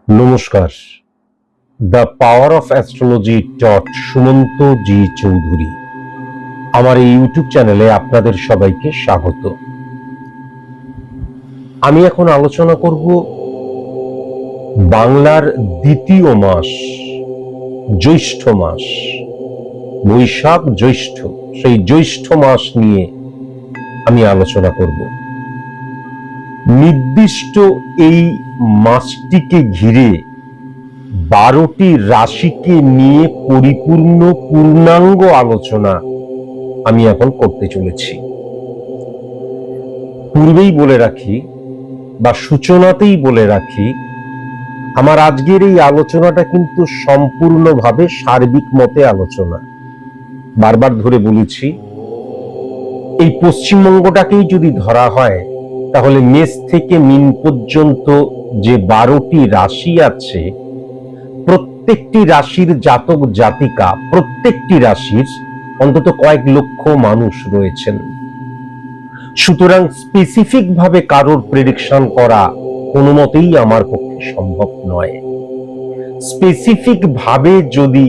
নমস্কার। The power of astrology dot Sumanta G Chowdhury আমার এই ইউটিউব চ্যানেলে আপনাদের সবাইকে স্বাগত। আমি এখন আলোচনা করব বাংলার দ্বিতীয় মাস জ্যৈষ্ঠ মাস, বৈশাখ জ্যৈষ্ঠ, সেই জ্যৈষ্ঠ মাস নিয়ে আমি আলোচনা করব। নির্দিষ্ট এই মাসটিকে ঘিরে 12টি রাশিকে নিয়ে পরিপূর্ণ পূর্ণাঙ্গ আলোচনা আমি এখন করতে চলেছি। পূর্বেই বলে রাখি বা সূচনাতেই বলে রাখি, আমার আজকের এই আলোচনাটা কিন্তু সম্পূর্ণভাবে সার্বিক মতে আলোচনা। বারবার ধরে বলেছি, এই পশ্চিমবঙ্গটাকেই যদি ধরা হয় তাহলে মেষ থেকে মীন পর্যন্ত যে 12টি রাশি আছে, প্রত্যেকটি রাশির জাতক জাতিকা, প্রত্যেকটি রাশির অন্তত কয়েক লক্ষ মানুষ রয়েছেন। সুতরাং স্পেসিফিক ভাবে কারোর প্রেডিকশন করা কোনো মতেই আমার পক্ষে সম্ভব নয়। স্পেসিফিক ভাবে যদি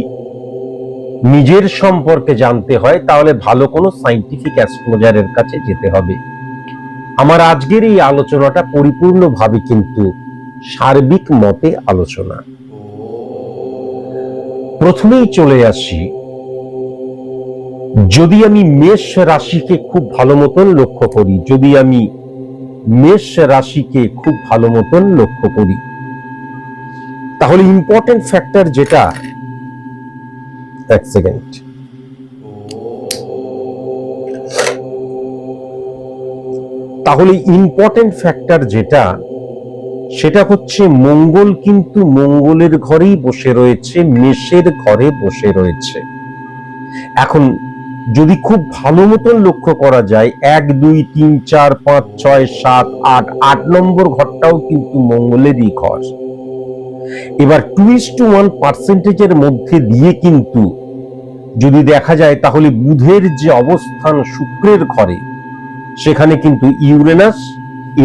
নিজের সম্পর্কে জানতে হয় তাহলে ভালো কোনো সায়েন্টিফিক অ্যাস্ট্রোলজারের কাছে যেতে হবে। আমার আজকের এই আলোচনাটা পরিপূর্ণভাবে কিন্তু সার্বিক মতে আলোচনা। প্রথমেই চলে আসি, যদি আমি মেষ রাশিকে খুব ভালো মতন লক্ষ্য করি, যদি আমি মেষ রাশিকে খুব ভালো মতন লক্ষ্য করি, তাহলে ইম্পর্টেন্ট ফ্যাক্টর যেটা, এক সেকেন্ড, তাহলে ইম্পর্টেন্ট ফ্যাক্টর যেটা, সেটা হচ্ছে মঙ্গল কিন্তু মঙ্গলের ঘরেই বসে রয়েছে, মেষের ঘরে বসে রয়েছে। এখন যদি খুব ভালো মতন লক্ষ্য করা যায়, 1, 2, 3, 4, 5, 6, 7, 8 নম্বর ঘরটাও কিন্তু মঙ্গলেরই ঘর। এবার 2:1% মধ্যে দিয়ে কিন্তু যদি দেখা যায় তাহলে বুধের যে অবস্থান শুক্রের ঘরে, সেখানে কিন্তু ইউরেনাস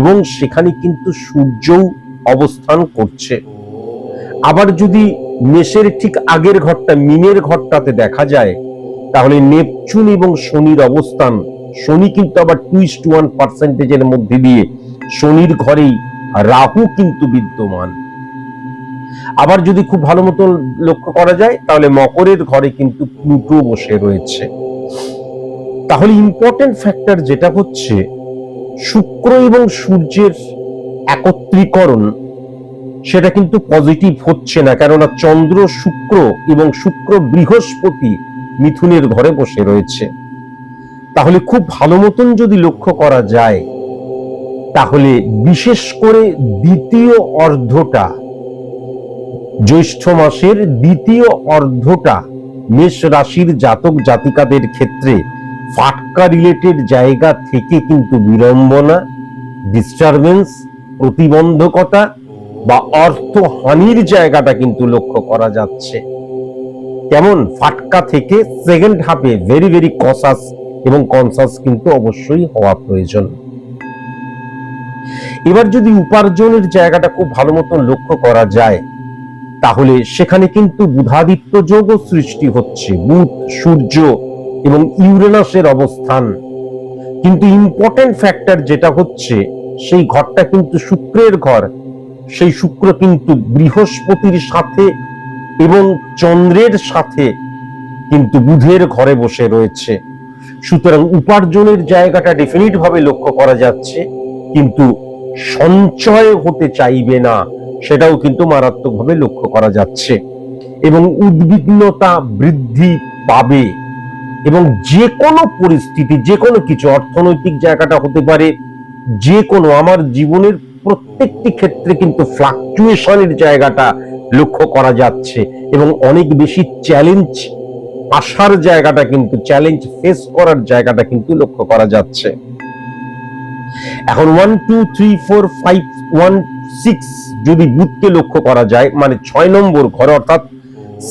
এবং সেখানে কিন্তু সূর্যও অবস্থান করছে। আবার যদি মেষের ঠিক আগের ঘরটা, মিনের ঘরটাতে দেখা যায়, তাহলে নেপচুন এবং শনির অবস্থান, শনি কিন্তু আবার 2:1% মধ্যে দিয়ে শনির ঘরেই রাহু কিন্তু বিদ্যমান। আবার যদি খুব ভালো মতো লক্ষ্য করা যায় তাহলে মকরের ঘরে কিন্তু প্লুটো বসে রয়েছে। তাহলে ইম্পর্টেন্ট ফ্যাক্টর যেটা হচ্ছে, শুক্র এবং সূর্যের একত্রীকরণ, সেটা কিন্তু পজিটিভ হচ্ছে না, কেননা চন্দ্র শুক্র এবং শুক্র বৃহস্পতি মিথুনের ঘরে বসে রয়েছে। তাহলে খুব ভালো মতন যদি লক্ষ্য করা যায়, তাহলে বিশেষ করে দ্বিতীয় অর্ধটা, জ্যৈষ্ঠ মাসের দ্বিতীয় অর্ধটা মেষ রাশির জাতক জাতিকাদের ক্ষেত্রে ফাটকা রিলেটেড জায়গা থেকে কিন্তু বিড়ম্বনা, ডিস্টারবেন্স, প্রতিবন্ধকতা বা অর্থহানির জায়গাটা কিন্তু লক্ষ্য করা যাচ্ছে। কেমন ফাটকা থেকে সেকেন্ড হাফে ভেরি ভেরি কসাস এবং কনসাস কিন্তু অবশ্যই হওয়া প্রয়োজন। এবার যদি উপার্জনের জায়গাটা খুব ভালো মতো লক্ষ্য করা যায়, তাহলে সেখানে কিন্তু বুধাদিত্য যোগও সৃষ্টি হচ্ছে, বুধ, সূর্য এবং ইউরেনাসের অবস্থান। কিন্তু ইম্পর্টেন্ট ফ্যাক্টর যেটা হচ্ছে, সেই ঘরটা কিন্তু শুক্রের ঘর, সেই শুক্র কিন্তু বৃহস্পতির সাথে এবং চন্দ্রের সাথে কিন্তু বুধের ঘরে বসে রয়েছে। সুতরাং উপার্জনের জায়গাটা ডেফিনিট ভাবে লক্ষ্য করা যাচ্ছে, কিন্তু সঞ্চয় হতে চাইবে না, সেটাও কিন্তু মারাত্মকভাবে লক্ষ্য করা যাচ্ছে। এবং উদ্বিগ্নতা বৃদ্ধি পাবে, এবং যে কোনো পরিস্থিতি, যে কোনো কিছু, অর্থনৈতিক জায়গাটা হতে পারে, যে কোনো, আমার জীবনের প্রত্যেকটি ক্ষেত্রে কিন্তু ফ্লাকচুয়েশনের জায়গাটা লক্ষ্য করা যাচ্ছে, এবং অনেক বেশি চ্যালেঞ্জ আসার জায়গাটা কিন্তু, চ্যালেঞ্জ ফেস করার জায়গাটা কিন্তু লক্ষ্য করা যাচ্ছে। এখন 1, 2, 3, 4, 5, 1, 6 যদি বুধকে লক্ষ্য করা যায়, মানে 6 নম্বর ঘর অর্থাৎ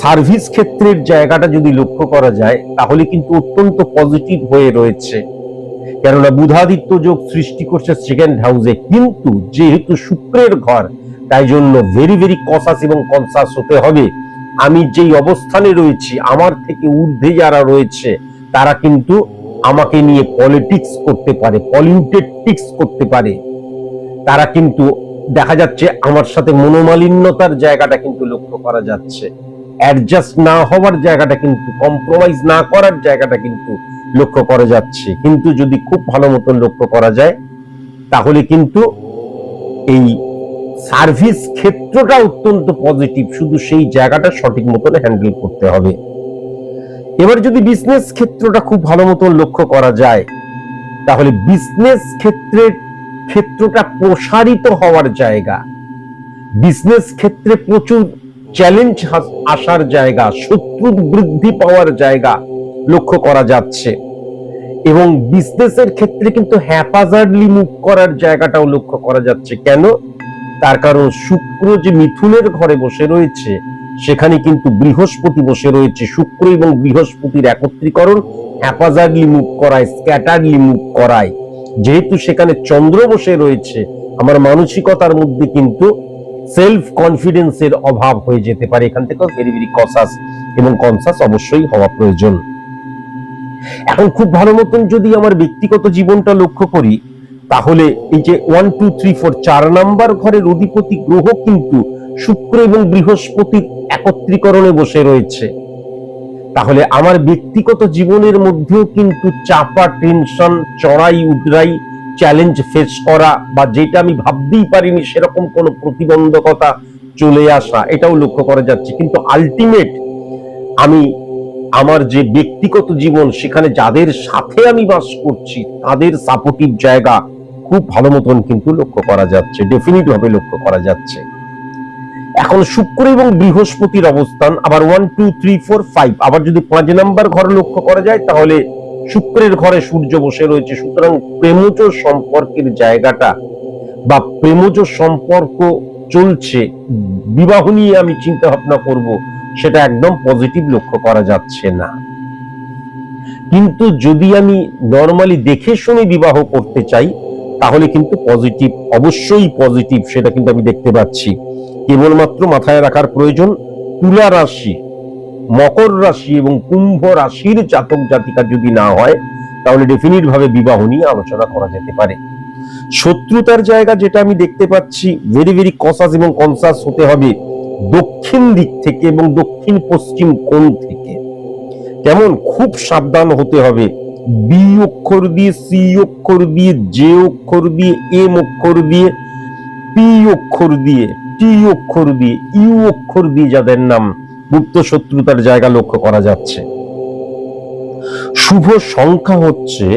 সার্ভিস ক্ষেত্রের জায়গাটা যদি লক্ষ্য করা যায়, তাহলে কিন্তু অত্যন্ত পজিটিভ হয়ে রয়েছে, কেননা বুধাদিত্য যোগ সৃষ্টি করছে সেকেন্ড হাউসে। কিন্তু যেহেতু শুক্রের ঘর, তাই জন্য ভেরি ভেরি কসাস এবং কনসাস হতে হবে। আমি যেই অবস্থানে রয়েছি, আমার থেকে ঊর্ধ্বে যারা রয়েছে তারা কিন্তু আমাকে নিয়ে পলিটিক্স করতে পারে, পলিটিক্স করতে পারে। তারা কিন্তু দেখা যাচ্ছে আমার সাথে মনোমালিন্যতার জায়গাটা কিন্তু লক্ষ্য করা যাচ্ছে, অ্যাডজাস্ট না হওয়ার জায়গাটা কিন্তু, কম্প্রোমাইজ না করার জায়গাটা কিন্তু লক্ষ্য করা যাচ্ছে। কিন্তু যদি খুব ভালো মতন লক্ষ্য করা যায় তাহলে কিন্তু এই সার্ভিস ক্ষেত্রটা অত্যন্ত পজিটিভ, শুধু সেই জায়গাটা সঠিক মতন হ্যান্ডেল করতে হবে। এবার যদি বিজনেস ক্ষেত্রটা খুব ভালো মতন লক্ষ্য করা যায় তাহলে বিজনেস ক্ষেত্রটা প্রসারিত হওয়ার জায়গা, বিজনেস ক্ষেত্রে প্রচুর চ্যালেঞ্জ আসার জায়গা, শত্রু বৃদ্ধি পাওয়ার জায়গা লক্ষ্য করা যাচ্ছে। এবং বিজনেসের ক্ষেত্রে কিন্তু হ্যাপাজার্ডলি মুভ করার জায়গাটাও লক্ষ্য করা যাচ্ছে। কেন? তার কারণ শুক্র যে মিথুনের ঘরে বসে রয়েছে সেখানে কিন্তু বৃহস্পতি বসে রয়েছে। শুক্র এবং বৃহস্পতির একত্রীকরণ হ্যাপাজার্ডলি মুভ করায়, স্ক্যাটারলি মুভ করায়। যেহেতু সেখানে চন্দ্র বসে রয়েছে, আমার মানসিকতার মধ্যে কিন্তু সেলফ কনফিডেন্সের অভাব হয়ে যেতে পারে। এখান থেকে ভেরি ভেরি কসাস এবং কনসাস অবশ্যই হওয়া প্রয়োজন। এখন খুব ভালো মতন যদি আমার ব্যক্তিগত জীবনটা লক্ষ্য করি তাহলে এই যে 1 2 3 4 4 নাম্বার ঘরের অধিপতি গ্রহ কিন্তু শুক্র এবং বৃহস্পতির একত্রীকরণে বসে রয়েছে। তাহলে আমার ব্যক্তিগত জীবনের মধ্যেও কিন্তু চাপা, টেনশন, চড়াই উতরাই, চ্যালেঞ্জ ফেস করা বা যেটা আমি ভাবতেই পারিনি সেরকম কোনো প্রতিবন্ধকতা চলে আসা, এটাও লক্ষ্য করা যাচ্ছে। কিন্তু আলটিমেট আমি আমার যে ব্যক্তিগত জীবন সেখানে যাদের সাথে আমি বাস করছি তাদের সাপোর্টিভ জায়গা খুব ভালো মতন কিন্তু লক্ষ্য করা যাচ্ছে, ডেফিনিট ভাবে লক্ষ্য করা যাচ্ছে। এখন শুক্র এবং বৃহস্পতির অবস্থান আবার 1 2 3 4 5, আবার যদি 5 নাম্বার ঘর লক্ষ্য করা যায় তাহলে শুক্রের ঘরে সূর্য বসে রয়েছে। সুতরাং প্রেমজ সম্পর্কের জায়গাটা বা প্রেমজ সম্পর্ক চলছে, বিবাহ নিয়ে আমি চিন্তা ভাবনা করব, সেটা একদম পজিটিভ লক্ষ্য করা যাচ্ছে না। কিন্তু যদি আমি নর্মালি দেখে শুনে বিবাহ করতে চাই তাহলে কিন্তু পজিটিভ, অবশ্যই পজিটিভ, সেটা কিন্তু আমি দেখতে পাচ্ছি। কেবলমাত্র মাথায় রাখার প্রয়োজন তুলা রাশি, মকর রাশি এবং কুম্ভ রাশির জাতক জাতিকা যদি না হয় তাহলে ডেফিনিট ভাবে বিবাহ নিয়ে আলোচনা করা যেতে পারে। শত্রুতার জায়গা যেটা আমি দেখতে পাচ্ছি, ভেরি ভেরি কসাস এবং কনসাস হতে হবে দক্ষিণ দিক থেকে এবং দক্ষিণ পশ্চিম কোণ থেকে। কেমন? খুব সাবধান হতে হবে। বি অক্ষর দিয়ে, সি অক্ষর দিয়ে, জে অক্ষর দিয়ে, এম অক্ষর দিয়ে, পি অক্ষর দিয়ে, টি অক্ষর দিয়ে, ইউ অক্ষর দিয়ে যাদের নাম, গুপ্ত শত্রুতার জায়গা লক্ষ্য করা যাচ্ছে। শুভ সংখ্যা হচ্ছে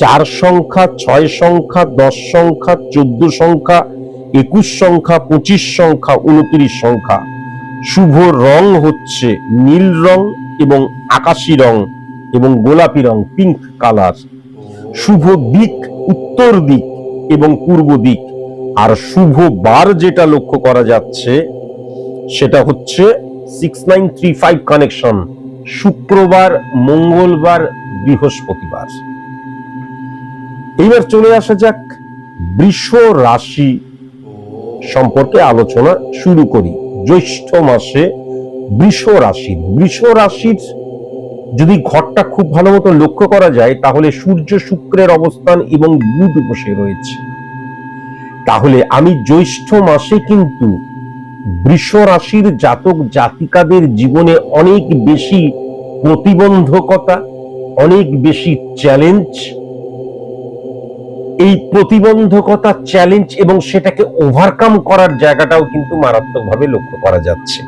4 সংখ্যা, 6 সংখ্যা, 10 সংখ্যা, 14 সংখ্যা, 21 সংখ্যা, 25 সংখ্যা, 29 সংখ্যা। শুভ রং হচ্ছে নীল রং এবং আকাশী রং এবং গোলাপি রং, পিঙ্ক কালার। শুভ দিক উত্তর দিক এবং পূর্ব দিক। আর শুভ বার যেটা লক্ষ্য করা যাচ্ছে সেটা হচ্ছে 6935 কানেকশন, শুক্রবার, মঙ্গলবার, বৃহস্পতিবার। এইবার চলে আসা যাক বৃষ রাশি সম্পর্কে আলোচনা শুরু করি। জ্যৈষ্ঠ মাসে বৃষ রাশির যদি ঘরটা খুব ভালো মতো লক্ষ্য করা যায় তাহলে সূর্য শুক্রের অবস্থান এবং বুধ বসে রয়েছে। তাহলে আমি জ্যৈষ্ঠ মাসে কিন্তু বৃষ রাশির জাতক জাতিকাদের জীবনে অনেক বেশি প্রতিবন্ধকতা, অনেক বেশি চ্যালেঞ্জ, এই প্রতিবন্ধকতা, চ্যালেঞ্জ এবং সেটাকে ওভারকাম করার জায়গাটাও কিন্তু মারাত্মকভাবে লক্ষ্য করা যাচ্ছে।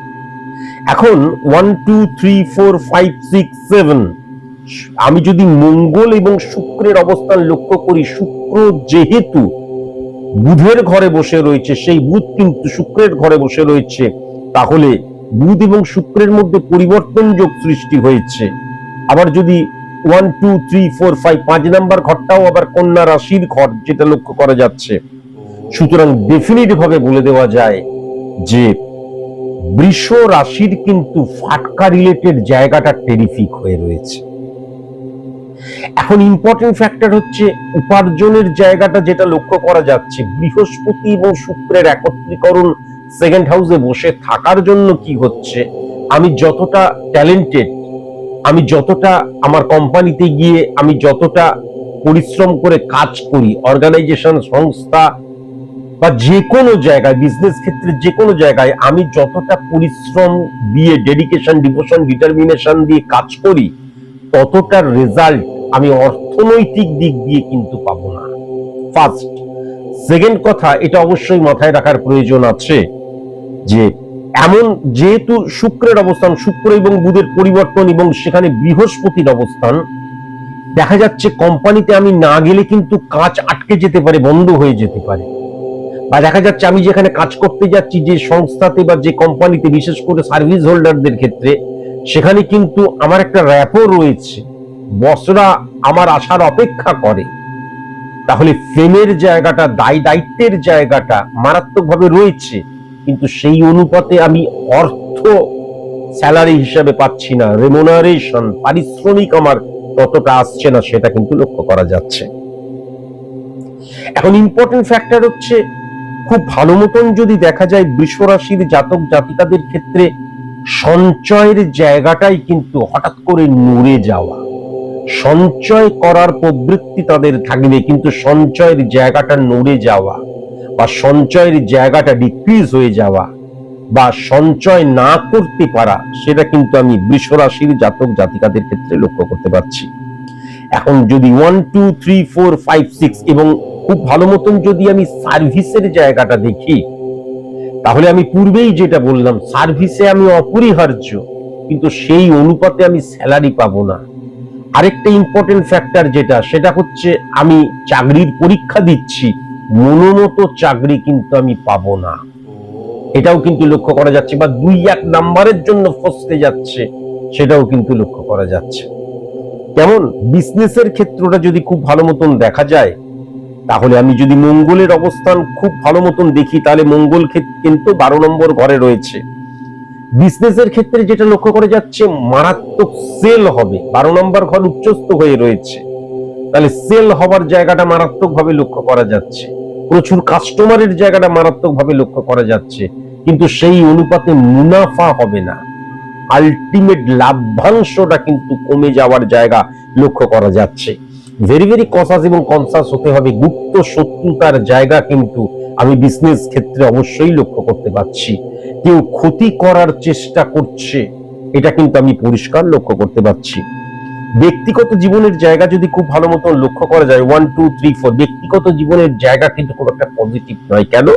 এখন 1 2 3 4 5 6 7 আমি যদি মঙ্গল এবং শুক্রের অবস্থান লক্ষ্য করি, শুক্র যেহেতু বুধের ঘরে বসে রয়েছে, সেই বুধ কিন্তু শুক্রের ঘরে বসে রয়েছে, তাহলে বুধ এবং শুক্রের মধ্যে পরিবর্তন যোগ সৃষ্টি হয়েছে। আবার যদি 1 2 3 4 5 5 নাম্বার ঘরটাও আবার কন্যা রাশির ঘর, যেটা লক্ষ্য করা যাচ্ছে। সুতরাং ডেফিনিট ভাবে বলে দেওয়া যায় যে বৃষ রাশির কিন্তু ফাটকা রিলেটেড জায়গাটা টেরিফিক হয়ে রয়েছে। এখন ইম্পর্টেন্ট ফ্যাক্টর হচ্ছে উপার্জনের জায়গাটা, যেটা লক্ষ্য করা যাচ্ছে বৃহস্পতি এবং শুক্রের একত্রীকরণ সেকেন্ড হাউসে বসে থাকার জন্য কি হচ্ছে, আমি যতটা ট্যালেন্টেড, আমি যতটা আমার কোম্পানিতে গিয়ে আমি যতটা পরিশ্রম করে কাজ করি, অর্গানাইজেশন, সংস্থা বা যে কোনো জায়গায়, বিজনেস ক্ষেত্রে যে কোনো জায়গায় আমি যতটা পরিশ্রম দিয়ে, ডেডিকেশন, ডিভোশন, ডিটারমিনেশন দিয়ে কাজ করি, ততটার রেজাল্ট আমি অর্থনৈতিক দিক দিয়ে কিন্তু পাবো না। ফার্স্ট। সেকেন্ড কথা, এটা অবশ্যই মাথায় রাখার প্রয়োজন আছে যে এমন যেহেতু শুক্রের অবস্থান, শুক্র এবং বুধের পরিবর্তন এবং সেখানে বৃহস্পতির অবস্থান, দেখা যাচ্ছে কোম্পানিতে আমি না গেলে কিন্তু কাজ আটকে যেতে পারে, বন্ধ হয়ে যেতে পারে। বা দেখা যাচ্ছে আমি যেখানে কাজ করতে যাচ্ছি, যে সংস্থাতে বা যে কোম্পানিতে, বিশেষ করে সার্ভিস হোল্ডারদের ক্ষেত্রে, সেখানে কিন্তু আমার একটা র্যাপো রয়েছে, বসরা আমার আসার অপেক্ষা করে। তাহলে ফ্রেমের জায়গাটা, দায়িত্বের জায়গাটা মারাত্মকভাবে রয়েছে, কিন্তু সেই অনুপাতে আমি অর্থ স্যালারি হিসাবে পাচ্ছি না, রেমুনারেশন, পারিশ্রমিক আমার ততটা আসছে না, সেটা কিন্তু লক্ষ্য করা যাচ্ছে। এখন ইম্পর্টেন্ট ফ্যাক্টর হচ্ছে, খুব ভালো মতন যদি দেখা যায় বৃষ রাশির জাতক জাতিকাদের ক্ষেত্রে সঞ্চয়ের জায়গাটাই কিন্তু হঠাৎ করে নড়ে যাওয়া। সঞ্চয় করার প্রবৃত্তি তাদের থাকবে, কিন্তু সঞ্চয়ের জায়গাটা নড়ে যাওয়া বা সঞ্চয়ের জায়গাটা ডিক্রিজ হয়ে যাওয়া বা সঞ্চয় না করতে পারা, সেটা কিন্তু আমি বৃষ রাশির জাতক জাতিকাদের ক্ষেত্রে লক্ষ্য করতে পারছি। এখন যদি 1 2 3 4 5 6 এবং খুব ভালো মতন যদি আমি সার্ভিসের জায়গাটা দেখি, তাহলে আমি পূর্বেই যেটা বললাম, সার্ভিসে আমি অপরিহার্য, কিন্তু সেই অনুপাতে আমি স্যালারি পাবো না। আরেকটা ইম্পর্টেন্ট ফ্যাক্টর যেটা, সেটা হচ্ছে আমি চাকরির পরীক্ষা দিচ্ছি, মনোমতো চাকরি কিন্তু আমি পাবো না, এটাও কিন্তু লক্ষ্য করা যাচ্ছে। বা 2-1 নাম্বারের জন্য ফসকে যাচ্ছে, সেটাও কিন্তু লক্ষ্য করা যাচ্ছে। যেমন বিজনেসের ক্ষেত্রটা যদি খুব ভালো মতন দেখা যায়, তাহলে আমি যদি মঙ্গলের অবস্থান খুব ভালো মতন দেখি, তাহলে মঙ্গল কিন্তু 12 নম্বর ঘরে রয়েছে। বিজনেসের ক্ষেত্রে যেটা লক্ষ্য করা যাচ্ছে, মারাত্মক সেল হবে, 12 নম্বর ঘর উচ্চস্থ হয়ে রয়েছে, তাহলে সেল হবার জায়গাটা মারাত্মক ভাবে লক্ষ্য করা যাচ্ছে, প্রচুর কাস্টমারের জায়গাটা মারাত্মক ভাবে লক্ষ্য করা যাচ্ছে, কিন্তু সেই অনুপাতে মুনাফা হবে না, আলটিমেট লাভ্যাংশটা কিন্তু কমে যাওয়ার জায়গা লক্ষ্য করা যাচ্ছে। ভেরি ভেরি কনসাস এবং কনসাস হতে হবে। গুপ্ত শত্রুতার জায়গা কিন্তু আমি বিজনেস ক্ষেত্রে অবশ্যই লক্ষ্য করতে পারছি। কেউ ক্ষতি করার চেষ্টা করছে, এটা কিন্তু আমি পরিষ্কার লক্ষ্য করতে পারছি। ব্যক্তিগত জীবনের জায়গা যদি খুব ভালো মতন লক্ষ্য করা যায়, 1 2 3 4, ব্যক্তিগত জীবনের জায়গা কিন্তু খুব একটা পজিটিভ নয়। কেন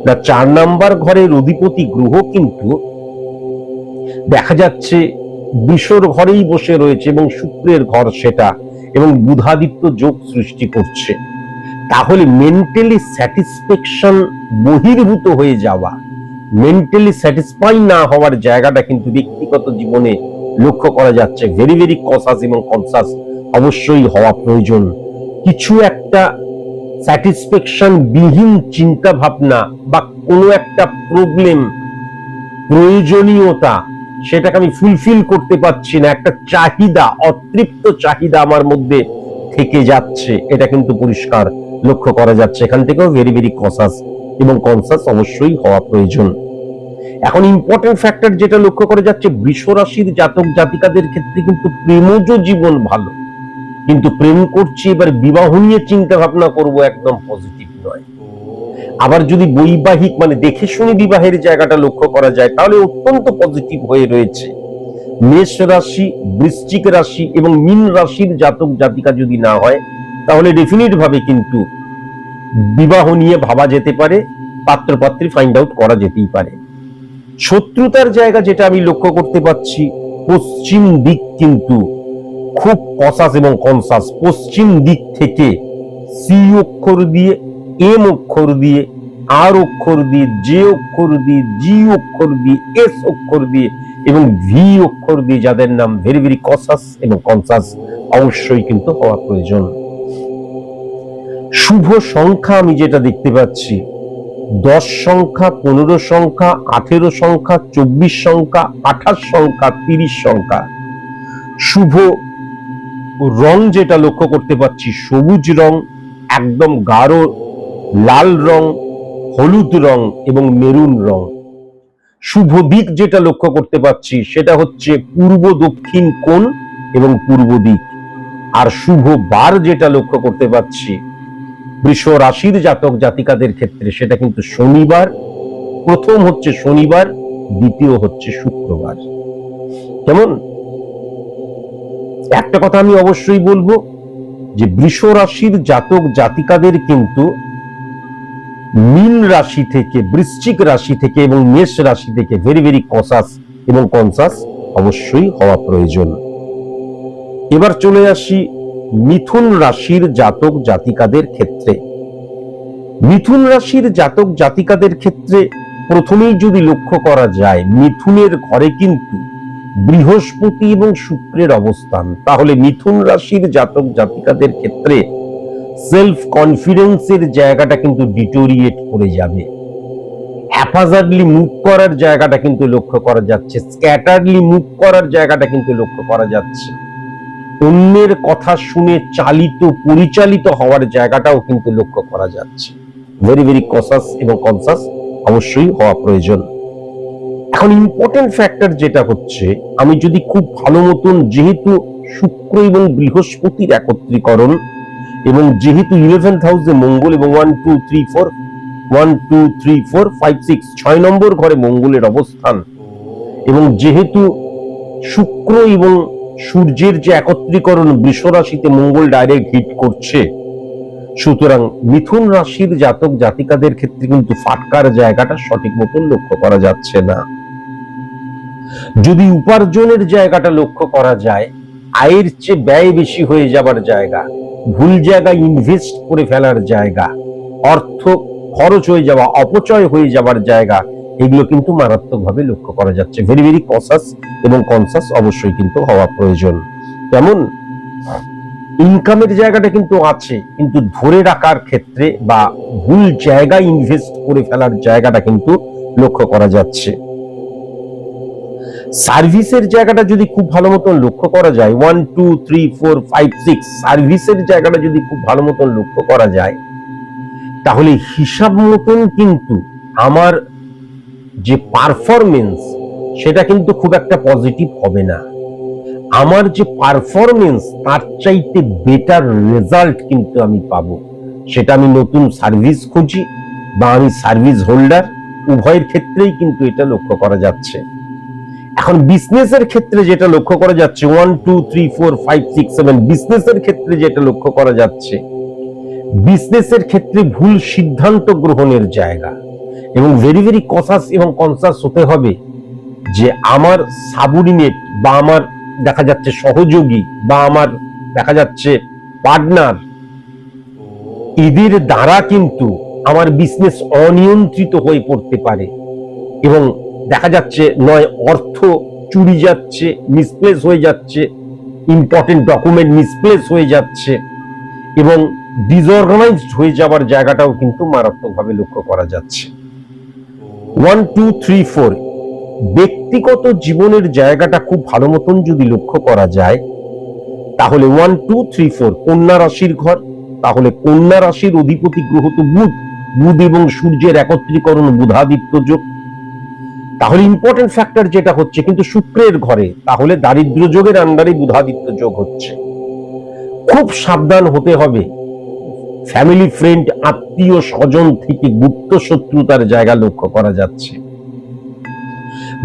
না, 4 নাম্বার ঘরের অধিপতি গ্রহ কিন্তু দেখা যাচ্ছে বিশ্বর ঘরেই বসে রয়েছে এবং শুক্রের ঘর সেটা, এবং বুধাদিত্য যোগ সৃষ্টি করছে। তাহলে মেন্টালি স্যাটিসফ্যাকশন বহির্ভূত হয়ে যাওয়া, মেন্টালি স্যাটিসফাই না হওয়ার জায়গাটা কিন্তু ব্যক্তিগত জীবনে লক্ষ্য করা যাচ্ছে। ভেরি ভেরি কনসাস এবং কনসাস অবশ্যই হওয়া প্রয়োজন। কিছু একটা স্যাটিসফ্যাকশন বিহীন চিন্তা ভাবনা বা কোনো একটা প্রবলেম, প্রয়োজনীয়তা, সেটাকে আমি ফুলফিল করতে পারছি না, একটা চাহিদা, অতৃপ্ত চাহিদা আমার মধ্যে থেকে যাচ্ছে, এটা কিন্তু পরিষ্কার লক্ষ্য করা যাচ্ছে। এখান থেকেও ভেরি ভেরি কনসাস এবং কনসাস অবশ্যই হওয়া প্রয়োজন। এখন ইম্পর্টেন্ট ফ্যাক্টর যেটা লক্ষ্য করা যাচ্ছে, বৃষ রাশির জাতক জাতিকাদের ক্ষেত্রে কিন্তু প্রেমজ জীবন ভালো, কিন্তু প্রেম করছি, এবার বিবাহ নিয়ে চিন্তা ভাবনা করব, একদম পজিটিভ নয়। আবার যদি বৈবাহিক মানে দেখে শুনে বিবাহের জায়গাটা লক্ষ্য করা যায়, তাহলে অত্যন্ত পজিটিভ হয়ে রয়েছে। মেষ রাশি, বৃশ্চিক রাশি এবং মীন রাশির জাতক জাতিকা যদি না হয়, তাহলে ডেফিনিট ভাবে কিন্তু বিবাহ নিয়ে ভাবা যেতে পারে, পাত্রপাত্রী ফাইন্ড আউট করা যেতেই পারে। শত্রুতার জায়গা যেটা আমি লক্ষ্য করতে পারছি, পশ্চিম দিক কিন্তু খুব কনসাস এবং কনসাস। পশ্চিম দিক থেকে সি অক্ষর দিয়ে, এম অক্ষর দিয়ে, আর অক্ষর দিয়ে, জে অক্ষর দিয়ে, জি অক্ষর দিয়ে, এস অক্ষর দিয়ে এবং ভি অক্ষর দিয়ে যাদের নাম ভেরি ভেরি কনসাস এবং কনসাস অবশ্যই কিন্তু হওয়া প্রয়োজন। শুভ সংখ্যা আমি যেটা দেখতে পাচ্ছি, 10 সংখ্যা, 15 সংখ্যা, 18 সংখ্যা, 24 সংখ্যা, 28 সংখ্যা, 30 সংখ্যা। শুভ রং যেটা লক্ষ্য করতে পাচ্ছি, সবুজ রং, একদম গাঢ় লাল রং, হলুদ রং এবং মেরুন রং। শুভ দিক যেটা লক্ষ্য করতে পাচ্ছি সেটা হচ্ছে পূর্ব দক্ষিণ কোণ এবং পূর্ব দিক। আর শুভ বার যেটা লক্ষ্য করতে পাচ্ছি বৃষ রাশির জাতক জাতিকাদের ক্ষেত্রে সেটা কিন্তু শনিবার। প্রথম হচ্ছে শনিবার, দ্বিতীয় হচ্ছে শুক্রবার। কেমন? একটা কথা আমি অবশ্যই বলবো যে বৃষ রাশির জাতক জাতিকাদের কিন্তু মীন রাশি থেকে, বৃশ্চিক রাশি থেকে এবং মেষ রাশি থেকে ভেরি ভেরি কসাস এবং কনসাস অবশ্যই হওয়া প্রয়োজন। এবার চলে আসি মিথুন রাশির জাতক জাতিকাদের ক্ষেত্রে। মিথুন রাশির জাতক জাতিকাদের ক্ষেত্রে প্রথমেই যদি লক্ষ্য করা যায় মিথুনের ঘরে কিন্তু বৃহস্পতি এবং শুক্রের অবস্থান, তাহলে মিথুন রাশির জাতক জাতিকাদের ক্ষেত্রে সেলফ কনফিডেন্সের জায়গাটা কিন্তু ডিটোরিয়েট করে যাবে। হ্যাপাজার্ডলি মুভ করার জায়গাটা কিন্তু লক্ষ্য করা যাচ্ছে, স্ক্যাটারলি মুভ করার জায়গাটা কিন্তু লক্ষ্য করা যাচ্ছে। অন্যের কথা শুনে চালিত পরিচালিত হওয়ার জায়গাটাও কিন্তু লক্ষ্য করা যাচ্ছে। ভেরি ভেরি কসাস এবং কনসাস অবশ্যই হওয়া প্রয়োজন। এখন ইম্পর্টেন্ট ফ্যাক্টর যেটা হচ্ছে, আমি যদি খুব ভালো মতন, যেহেতু শুক্র এবং বৃহস্পতির একত্রীকরণ এবং যেহেতু 11th হাউসে মঙ্গল এবং 1 2 3 4 1 2 3 4 5 6 6 নম্বর ঘরে মঙ্গলের অবস্থান এবং যেহেতু শুক্র এবং সূর্যের যে একত্রীকরণ বৃষ রাশিতে মঙ্গল ডাইরেক্ট হিট করছে, সুতরাং মিথুন রাশির জাতক জাতিকাদের ক্ষেত্রে কিন্তু ফাটকার জায়গাটা সঠিক মতন লক্ষ্য করা যাচ্ছে না। যদি উপার্জনের জায়গাটা লক্ষ্য করা যায়, আয়ের চেয়ে ব্যয় বেশি হয়ে যাবার জায়গা, ভুল জায়গায় ইনভেস্ট করে ফেলার জায়গা, অর্থ খরচ হয়ে যাওয়া, অপচয় হয়ে যাবার জায়গা, এগুলো কিন্তু মারাত্মকভাবে লক্ষ্য করা যাচ্ছে। ভেরি ভেরি কসাস এবং কনসাস অবশ্যই কিন্তু হওয়া প্রয়োজন। তেমন ইনকামের জায়গাটা কিন্তু আছে, কিন্তু ধরে রাখার ক্ষেত্রে বা ভুল জায়গায় ইনভেস্ট করে ফেলার জায়গাটা কিন্তু লক্ষ্য করা যাচ্ছে। সার্ভিসের জায়গাটা যদি খুব ভালো মতন লক্ষ্য করা যায়, 1 2 3 4 5 6 সার্ভিসের জায়গাটা যদি খুব ভালো মতন লক্ষ্য করা যায়, তাহলে হিসাব মতন কিন্তু আমার যে পারফরমেন্স সেটা কিন্তু খুব একটা পজিটিভ হবে না। আমার যে পারফরমেন্স তার চাইতে বেটার রেজাল্ট কিন্তু আমি পাবো, সেটা আমি নতুন সার্ভিস খুঁজি বা আমি সার্ভিস হোল্ডার, উভয়ের ক্ষেত্রেই কিন্তু এটা লক্ষ্য করা যাচ্ছে। এখন বিজনেসের ক্ষেত্রে যেটা লক্ষ্য করা যাচ্ছে 1 2 3 4 5 6 7 বিজনেসের ক্ষেত্রে যেটা লক্ষ্য করা যাচ্ছে, বিজনেসের ক্ষেত্রে ভুল সিদ্ধান্ত গ্রহণের জায়গা এবং ভেরি ভেরি কসাস এবং কনসাস হতে হবে যে আমার সাবঅর্ডিনেট বা আমার দেখা যাচ্ছে সহযোগী বা আমার দেখা যাচ্ছে পার্টনার, এদের দ্বারা কিন্তু আমার বিজনেস অনিয়ন্ত্রিত হয়ে পড়তে পারে এবং দেখা যাচ্ছে নয় অর্থ চুরি যাচ্ছে, মিসপ্লেস হয়ে যাচ্ছে, ইম্পর্টেন্ট ডকুমেন্ট মিসপ্লেস হয়ে যাচ্ছে এবং ডিসঅর্গানাইজড হয়ে যাবার জায়গাটাও কিন্তু মারাত্মকভাবে লক্ষ্য করা যাচ্ছে। 1 2 3 4 ব্যক্তিগত জীবনের জায়গাটা খুব ভালো মতন যদি লক্ষ্য করা যায়, তাহলে 1 2 3 4 কন্যা রাশির ঘর, তাহলে কন্যা রাশির অধিপতি গ্রহ তো বুধ, বুধ এবং সূর্যের একত্রীকরণ বুধাদিত্য যোগ। তাহলে ইম্পর্টেন্ট ফ্যাক্টর যেটা হচ্ছে কিন্তু শুক্রের ঘরে, তাহলে দারিদ্র্য যোগের আন্ডারে বুধাদিত্য যোগ হচ্ছে। খুব সাবধান হতে হবে, ফ্যামিলি ফ্রেন্ড আত্মীয় স্বজন থেকে গুপ্ত শত্রুতার জায়গা লক্ষ্য করা যাচ্ছে।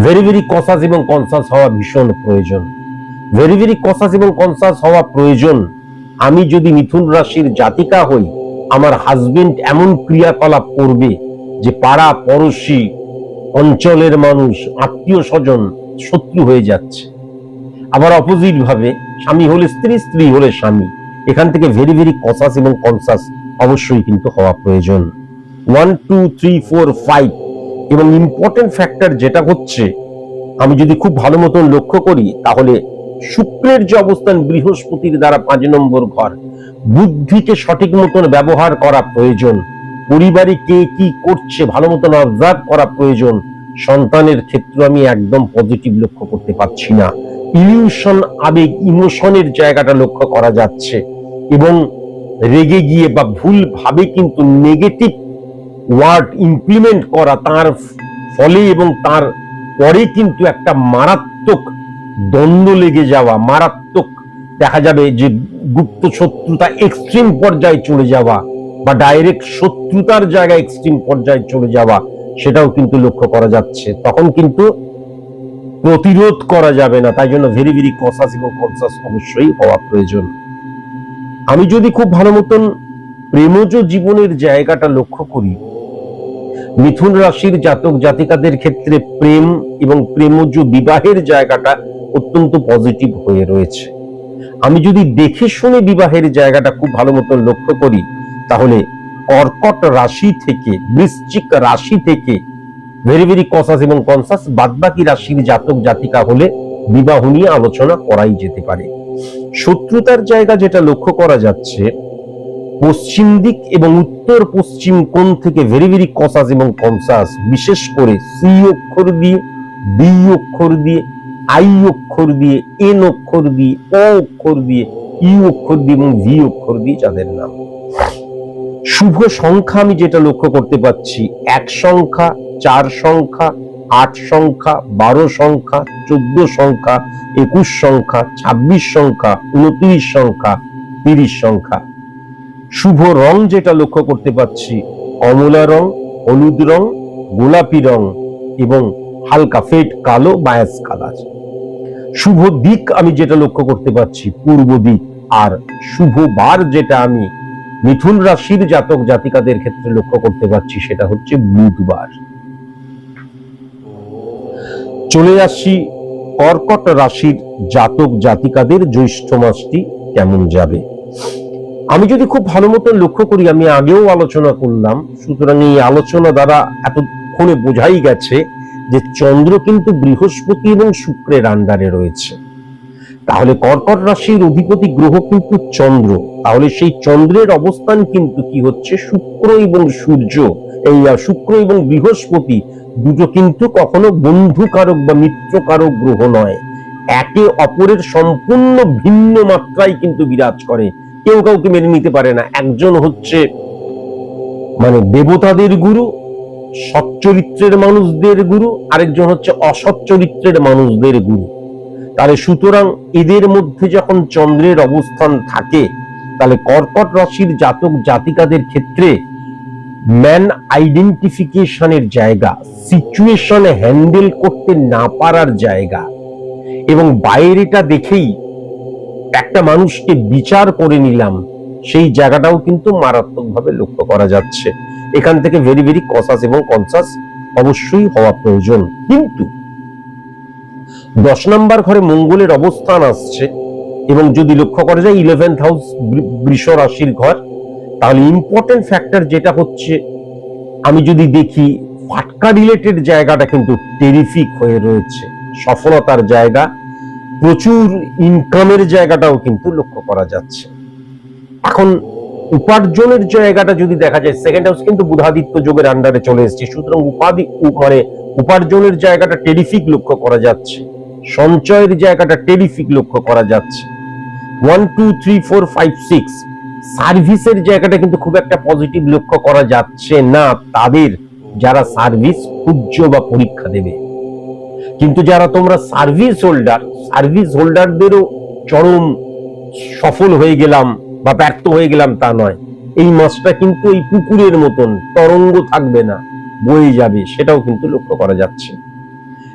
ভেরি ভেরি কসাস এবং কনসাস হওয়া ভীষণ প্রয়োজন। ভেরি ভেরি কসাস এবং কনসাস হওয়া প্রয়োজন। আমি যদি মিথুন রাশির জাতিকা হই, আমার হাজবেন্ড এমন ক্রিয়াকলাপ করবে যে পাড়া পড়োশি, অঞ্চলের মানুষ, আত্মীয় স্বজন শত্রু হয়ে যাচ্ছে। আবার অপোজিট ভাবে স্বামী হলে স্ত্রী, স্ত্রী হলে স্বামী, এখান থেকে ভেরি ভেরি কসাস এবং কনসাস অবশ্যই কিন্তু হওয়া প্রয়োজন। 1 2 3 4 5 এবং ইম্পর্টেন্ট ফ্যাক্টর যেটা হচ্ছে, আমি যদি খুব ভালো মতন লক্ষ্য করি, তাহলে শুক্রের যে অবস্থান বৃহস্পতির দ্বারা 5 নম্বর ঘর, বুদ্ধিকে সঠিক মতন ব্যবহার করা প্রয়োজন। পরিবারে কে কি করছে ভালো মতন অবজার্ভ করা প্রয়োজন। সন্তানের ক্ষেত্রে আমি একদম পজিটিভ লক্ষ্য করতে পারছি না, ইলিউশন, আবেগ, ইমোশনের জায়গাটা লক্ষ্য করা যাচ্ছে এবং রেগে গিয়ে বা ভুল ভাবে কিন্তু নেগেটিভ ওয়ার্ড ইমপ্লিমেন্ট করা, তার ফলে এবং তার পরে কিন্তু একটা মারাত্মক দ্বন্দ্ব লেগে যাওয়া, মারাত্মক দেখা যাবে যে গুপ্ত শত্রুতা এক্সট্রিম পর্যায়ে চলে যাওয়া বা ডাইরেক্ট শত্রুতার জায়গায় এক্সট্রিম পর্যায়ে চলে যাওয়া, সেটাও কিন্তু লক্ষ্য করা যাচ্ছে। তখন কিন্তু প্রতিরোধ করা যাবে না, তাই জন্য ভেরি ভেরি কসাস এবং কনসাস অবশ্যই হওয়া প্রয়োজন। আমি যদি খুব ভালো মতন প্রেমজ জীবনের জায়গাটা লক্ষ্য করি, মিথুন রাশির জাতক জাতিকাদের ক্ষেত্রে প্রেম এবং প্রেমজ বিবাহের জায়গাটা অত্যন্ত পজিটিভ হয়ে রয়েছে। আমি যদি দেখে শুনে বিবাহের জায়গাটা খুব ভালো মতন লক্ষ্য করি, তাহলে কর্কট রাশি থেকে, বৃশ্চিক রাশি থেকে ভেরি ভেরি কসাস এবং কনসাস বাদবাকি রাশির জাতক জাতিকা হলে বিবাহ নিয়ে আলোচনা করাই যেতে পারে। শত্রুতার জায়গা যেটা লক্ষ্য করা যাচ্ছে, পশ্চিম দিক এবং উত্তর পশ্চিম কোণ থেকে ভেরি ভেরি কসাস এবং কনসাস, বিশেষ করে সি অক্ষর দিয়ে, ডি অক্ষর দিয়ে, আই অক্ষর দিয়ে, এন অক্ষর দিয়ে, ও অক্ষর দিয়ে, ইউ অক্ষর দিয়ে এবং ভি অক্ষর দিয়ে যাদের নাম। শুভ সংখ্যা আমি যেটা লক্ষ্য করতে পাচ্ছি, 1 সংখ্যা, 4 সংখ্যা, 8 সংখ্যা, 12 সংখ্যা, 14 সংখ্যা, 21 সংখ্যা, 26 সংখ্যা, 29 সংখ্যা, 30 সংখ্যা। শুভ রং যেটা লক্ষ্য করতে পাচ্ছি, কমলা রং, হলুদ রং, গোলাপি রং এবং হালকা ফেড কালো বায়াস কালার। শুভ দিক আমি যেটা লক্ষ্য করতে পাচ্ছি, পূর্ব দিক। আর শুভ বার যেটা আমি মিথুন রাশির জাতক জাতিকাদের ক্ষেত্রে লক্ষ্য করতে পাচ্ছি, সেটা হচ্ছে বুধবার। চলে আসছি কর্কট রাশির জাতক জাতিকাদের জ্যৈষ্ঠ মাসটি কেমন যাবে। আমি যদি খুব ভালো মতো লক্ষ্য করি, আমি আগেও আলোচনা করলাম, সুতরাং এই আলোচনা দ্বারা এতক্ষণে বোঝাই গেছে যে চন্দ্র কিন্তু বৃহস্পতি এবং শুক্রের আন্ডারে রয়েছে। তাহলে কর্কট রাশির অধিপতি গ্রহ কিন্তু চন্দ্র, তাহলে সেই চন্দ্রের অবস্থান কিন্তু কি হচ্ছে, শুক্র এবং সূর্য, এই শুক্র এবং বৃহস্পতি দুটো কিন্তু কখনো বন্ধুকারক বা মিত্রকারক গ্রহ নয়, একে অপরের সম্পূর্ণ ভিন্ন মাত্রায় কিন্তু বিরাজ করে, কেউ কাউকে মেনে নিতে পারে না। একজন হচ্ছে মানে দেবতাদের গুরু, সৎ চরিত্রের মানুষদের গুরু, আরেকজন হচ্ছে অসৎ চরিত্রের মানুষদের গুরু। তাহলে সুতরাং এদের মধ্যে যখন চন্দ্রের অবস্থান থাকে, তাহলে কর্কট রাশির জাতক জাতিকাদের ক্ষেত্রে ম্যান আইডেন্টিফিকেশনের জায়গা, সিচুয়েশন হ্যান্ডেল করতে না পারার জায়গা এবং বাইরেটা দেখেই একটা মানুষকে বিচার করে নিলাম, সেই জায়গাটাও কিন্তু মারাত্মকভাবে লক্ষ্য করা যাচ্ছে। এখান থেকে ভেরি ভেরি কসাস এবং কনসাস অবশ্যই হওয়া প্রয়োজন। কিন্তু 10 নম্বর ঘরে মঙ্গলের অবস্থান আসছে এবং যদি লক্ষ্য করা যায় 11th হাউস বৃষ রাশির ঘর, তাহলে ইম্পর্টেন্ট ফ্যাক্টর যেটা হচ্ছে, আমি যদি দেখি ফাটকা রিলেটেড জায়গাটা কিন্তু টেরিফিক হয়ে রয়েছে, সফলতার জায়গা, প্রচুর ইনকামের জায়গাটাও কিন্তু লক্ষ্য করা যাচ্ছে। এখন উপার্জনের জায়গাটা যদি দেখা যায়, সেকেন্ড হাউস কিন্তু বুধাদিত্য যোগের আন্ডারে চলে এসেছে, সুতরাং উপার্জনের জায়গাটা টেরিফিক লক্ষ্য করা যাচ্ছে, সঞ্চয়ের জায়গাটা টেরিফিক লক্ষ্য করা যাচ্ছে। 1 2 3 4 5 6 সার্ভিসের জায়গাটা কিন্তু খুব একটা পজিটিভ লক্ষ্য করা যাচ্ছে না তাদের যারা সার্ভিস পূজ্য বা পরীক্ষা দেবে। কিন্তু যারা তোমরা সার্ভিস হোল্ডারদেরও চরম সফল হয়ে গেলাম বা ব্যর্থ হয়ে গেলাম তা নয়, এই মাসটা কিন্তু এই পুকুরের মতন তরঙ্গ থাকবে না, বয়ে যাবে, সেটাও কিন্তু লক্ষ্য করা যাচ্ছে।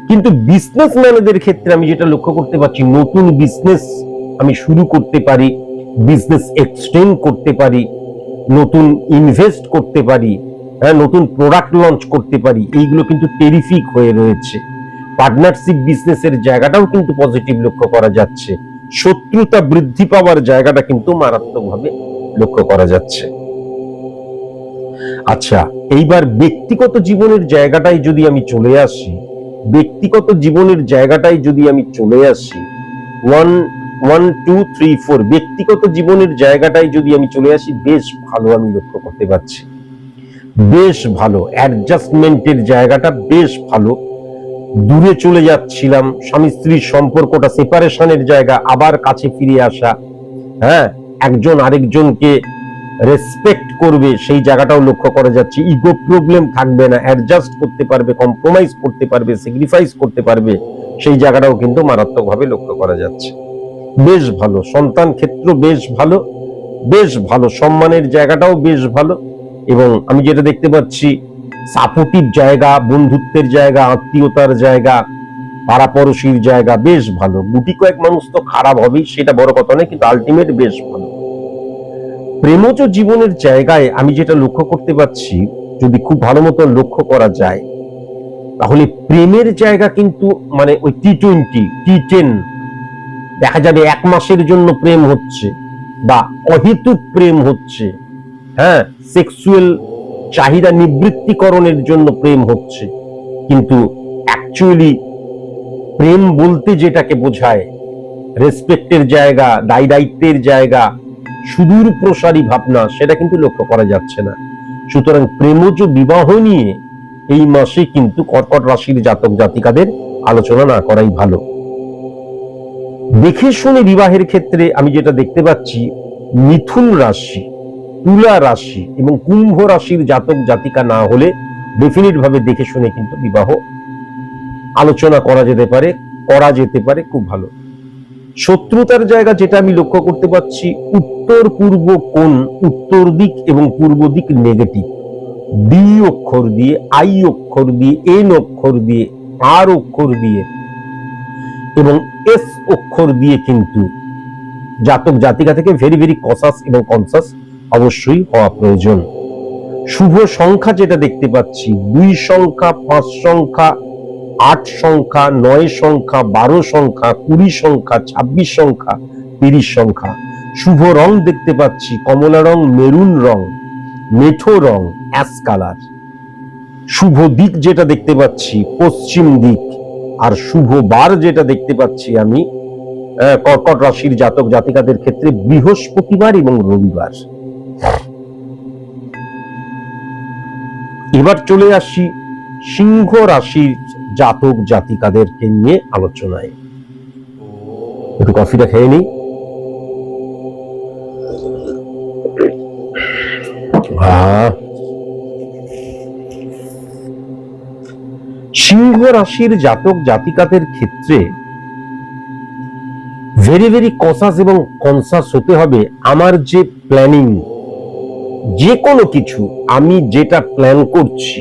কিন্তু বিজনেসম্যানদের ক্ষেত্রে আমি যেটা লক্ষ্য করতে পারছি, নতুন বিজনেস আমি শুরু করতে পারি, বিজনেস এক্সটেন্ড করতে পারি, নতুন ইনভেস্ট করতে পারি, হ্যাঁ, নতুন প্রোডাক্ট লঞ্চ করতে পারি, এইগুলো কিন্তু টেরিফিক হয়ে রয়েছে। পার্টনারশিপ বিজনেসের জায়গাটাও কিন্তু পজিটিভ লক্ষ্য করা যাচ্ছে। শত্রুতা বৃদ্ধি পাওয়ার জায়গাটা কিন্তু মারাত্মকভাবে লক্ষ্য করা যাচ্ছে। আচ্ছা, এইবার ব্যক্তিগত জীবনের জায়গাটাই যদি আমি চলে আসি, 1 2 3 4 ব্যক্তিগত জীবনের জায়গাটাই যদি আমি চলে আসি, বেশ ভালো আমি লক্ষ্য করতে পারছি, বেশ ভালো অ্যাডজাস্টমেন্টের জায়গাটা বেশ ভালো। দূরে চলে যাচ্ছিলাম, স্বামী স্ত্রীর সম্পর্কটা সেপারেশনের জায়গা, আবার কাছে ফিরে আসা, হ্যাঁ, একজন আরেকজনকে রেসপেক্ট করবে সেই জায়গাটাও লক্ষ্য করা যাচ্ছে। ইগো প্রবলেম থাকবে না, অ্যাডজাস্ট করতে পারবে, কম্প্রোমাইজ করতে পারবে, স্যাক্রিফাইস করতে পারবে, সেই জায়গাটাও কিন্তু মারাত্মকভাবে লক্ষ্য করা যাচ্ছে। বেশ ভালো, সন্তান ক্ষেত্র বেশ ভালো, বেশ ভালো, সম্মানের জায়গাটাও বেশ ভালো। এবং আমি যেটা দেখতে পাচ্ছি, সাপোর্টিভ জায়গা, বন্ধুত্বের জায়গা, আত্মীয়তার জায়গা, পাড়াপড়শির জায়গা বেশ ভালো। গুটি কয়েক মানুষ তো খারাপ হবেই, সেটা বড় কথা নয়, কিন্তু আলটিমেট বেশ ভালো। প্রেমজ জীবনের জায়গায় আমি যেটা লক্ষ্য করতে পারছি, যদি খুব ভালো মতো লক্ষ্য করা যায়, তাহলে প্রেমের জায়গা কিন্তু মানে ওই T20, T10 দেখা যাবে, 1 মাসের জন্য প্রেম হচ্ছে বা অহেতুক প্রেম হচ্ছে, হ্যাঁ, সেক্সুয়াল চাহিদা নিবৃত্তিকরণের জন্য প্রেম হচ্ছে, কিন্তু অ্যাকচুয়ালি প্রেম বলতে যেটাকে বোঝায়, রেসপেক্টের জায়গা, দায় দায়িত্বের জায়গা, সুদূর প্রসারী ভাবনা, সেটা কিন্তু লক্ষ্য করা যাচ্ছে না। সুতরাং প্রেমজ বিবাহ নিয়ে এই মাসে কিন্তু কর্কট রাশির জাতক জাতিকাদের আলোচনা না করাই ভালো। দেখে শুনে বিবাহের ক্ষেত্রে আমি যেটা দেখতে পাচ্ছি, মিথুন রাশি, তুলা রাশি এবং কুম্ভ রাশির জাতক জাতিকা না হলে ডেফিনিট ভাবে দেখে শুনে কিন্তু বিবাহ আলোচনা করা যেতে পারে, খুব ভালো। শত্রুতার জায়গা যেটা আমি লক্ষ্য করতে পারছি, উত্তর পূর্ব কোণ, উত্তর দিক এবং পূর্ব দিক নেগেটিভ, ডি অক্ষর দিয়ে, আই অক্ষর দিয়ে, এন অক্ষর দিয়ে, আর অক্ষর দিয়ে এবং এস অক্ষর দিয়ে কিন্তু জাতক জাতিকা থেকে ভেরি ভেরি কসাস এবং কনসাস অবশ্যই হওয়া প্রয়োজন। শুভ সংখ্যা যেটা দেখতে পাচ্ছি, 2 সংখ্যা, 5 সংখ্যা, 8 সংখ্যা, 9 সংখ্যা, 12 সংখ্যা, 20 সংখ্যা, 26 সংখ্যা, 30 সংখ্যা। শুভ রং দেখতে পাচ্ছি কমলা রং, মেরুন রং, মেঠো রং, অ্যাশ কালার। শুভ দিক যেটা দেখতে পাচ্ছি পশ্চিম দিক, আর শুভ বার যেটা দেখতে পাচ্ছি আমি কর্কট রাশির জাতক জাতিকাদের ক্ষেত্রে বৃহস্পতিবার এবং রবিবার। এবার চলে আসি সিংহ রাশির জাতক জাতিকাদেরকে নিয়ে আলোচনায়। একটু কফিটা খেয়ে নিই। সিংহ রাশির জাতক জাতিকাদের ক্ষেত্রে ভেরি ভেরি কসাস এবং কনসাস হতে হবে। আমার যে প্ল্যানিং, যে কোনো কিছু আমি যেটা প্ল্যান করছি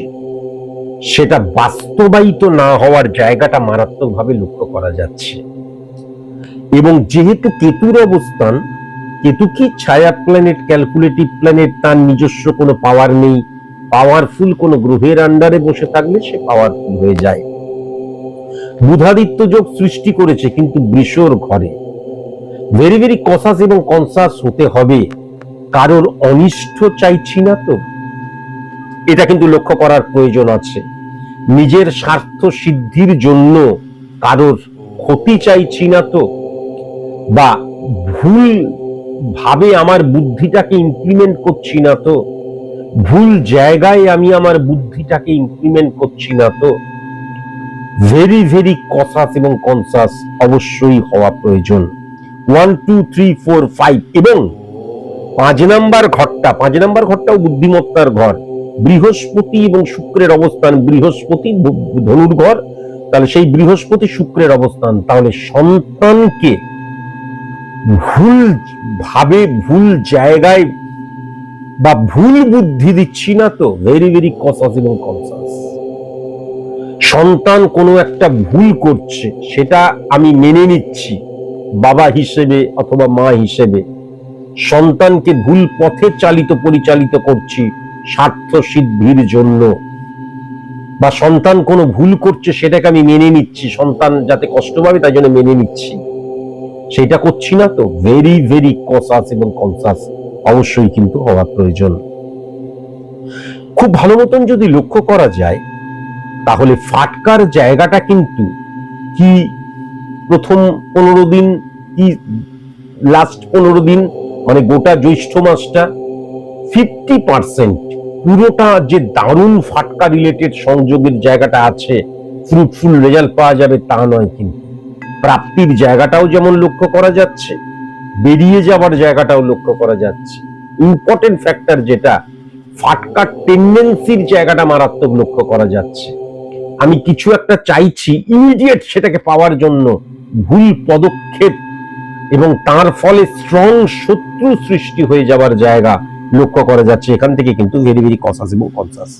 সেটা বাস্তবায়িত না হওয়ার জায়গাটা মারাত্মকভাবে লক্ষ্য করা যাচ্ছে। এবং যেহেতু কেতুর অবস্থান, কেতু কি ছায়া প্ল্যানেট, ক্যালকুলেটিভ প্ল্যানেট, তার নিজস্ব কোনো পাওয়ার নেই। পাওয়ারফুল কোনো গ্রহের আন্ডারে বসে থাকলে সে পাওয়ারফুল হয়ে যায়। বুধাদিত্য যোগ সৃষ্টি করেছে কিন্তু বৃষর ঘরে। ভেরি ভেরি কসাস এবং কনসাস হতে হবে। কারোর অনিষ্ট চাইছি না তো, এটা কিন্তু লক্ষ্য করার প্রয়োজন আছে। নিজের স্বার্থ সিদ্ধির জন্য কারোর ক্ষতি চাইছি না তো, বা ভুল ভাবে আমার বুদ্ধিটাকে ইমপ্লিমেন্ট করছি না তো, ভুল জায়গায় আমি আমার বুদ্ধিটাকে ইমপ্লিমেন্ট করছি না তো। ভেরি ভেরি কসাস এবং কনসাস অবশ্যই হওয়া প্রয়োজন। 1 2 3 4 5 এবং 5 নাম্বার ঘরটাও বুদ্ধিমত্তার ঘর। বৃহস্পতি এবং শুক্রের অবস্থান, বৃহস্পতি ধনুর ঘর, তাহলে সেই বৃহস্পতি শুক্রের অবস্থান, তাহলে সন্তানকে ভুল ভাবে, ভুল জায়গায় বা ভুল বুদ্ধি দিচ্ছি না তো। ভেরি ভেরি কসাস এবং কনসাস। সন্তান কোনো একটা ভুল করছে, সেটা আমি মেনে নিচ্ছি বাবা হিসেবে অথবা মা হিসেবে। সন্তানকে ভুল পথে পরিচালিত করছি স্বার্থ সিদ্ধির জন্য, বা সন্তান কোনো ভুল করছে সেটাকে আমি মেনে নিচ্ছি, সন্তান যাতে কষ্ট পাবে তাই জন্য মেনে নিচ্ছি, সেটা করছি না তো। ভেরি ভেরি কসাস এবং কনসাস অবশ্যই কিন্তু হওয়া প্রয়োজন। খুব ভালো মতন যদি লক্ষ্য করা যায়, তাহলে ফাটকার জায়গাটা কিন্তু কি প্রথম 15 দিন কি লাস্ট 15 দিন, মানে গোটা জ্যৈষ্ঠ মাসটা 50% পুরোটা যে দারুণ ফাটকা রিলেটেড সংযোগের জায়গাটা আছে, ফ্রুটফুল রেজাল্ট পাওয়া যাবে তা নয়। কিন্তু প্রাপ্তির জায়গাটাও যেমন লক্ষ্য করা যাচ্ছে, বেরিয়ে যাবার জায়গাটাও লক্ষ্য করা যাচ্ছে। ইম্পর্টেন্ট ফ্যাক্টর যেটা, ফাটকার টেন্ডেন্সির জায়গাটা মারাত্মক লক্ষ্য করা যাচ্ছে। আমি কিছু একটা চাইছি, ইমিডিয়েট সেটাকে পাওয়ার জন্য ভুল পদক্ষেপ এবং তার ফলে স্ট্রং শত্রু সৃষ্টি হয়ে যাওয়ার জায়গা লক্ষ্য করা যাচ্ছে। এখান থেকে কিন্তু ভেরি ভেরি কনসাস এবং কনসাস।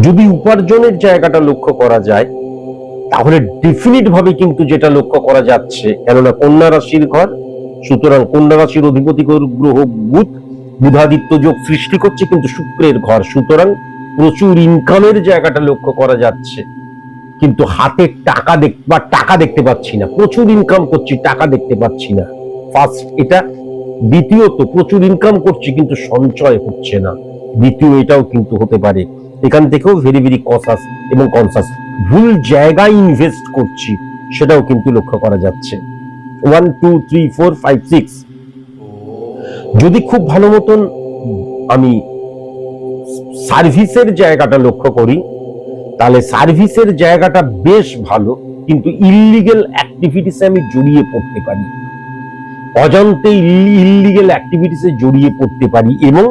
যদি উপার্জনের জায়গাটা লক্ষ্য করা যায় তাহলে ডেফিনিট ভাবে কিন্তু যেটা লক্ষ্য করা যাচ্ছে, কেননা কন্যা রাশির ঘর, সুতরাং কন্যা রাশির অধিপতি গ্রহ বুধ, বুধাদিত্য যোগ সৃষ্টি করছে কিন্তু শুক্রের ঘর, সুতরাং প্রচুর ইনকামের জায়গাটা লক্ষ্য করা যাচ্ছে। কিন্তু হাতে টাকা দেখতে পাচ্ছি না, প্রচুর ইনকাম করছি টাকা দেখতে পাচ্ছি না, ফার্স্ট এটা। দ্বিতীয়ত প্রচুর ইনকাম করছি কিন্তু সঞ্চয় হচ্ছে না, দ্বিতীয় এটাও কিন্তু হতে পারে। এখান থেকেও ভেরি ভেরি কনসাস এবং কনসাস। ভুল জায়গায় ইনভেস্ট করছি সেটাও কিন্তু লক্ষ্য করা যাচ্ছে। 1 2 3 4 5 6। যদি খুব ভালো মতন আমি সার্ভিসের জায়গাটা লক্ষ্য করি তাহলে সার্ভিসের জায়গাটা বেশ ভালো, কিন্তু ইললিগ্যাল অ্যাক্টিভিটিসে আমি জড়িয়ে পড়তে পারি, অজান্তে ইললিগ্যাল অ্যাক্টিভিটিসে জড়িয়ে পড়তে পারি। এবং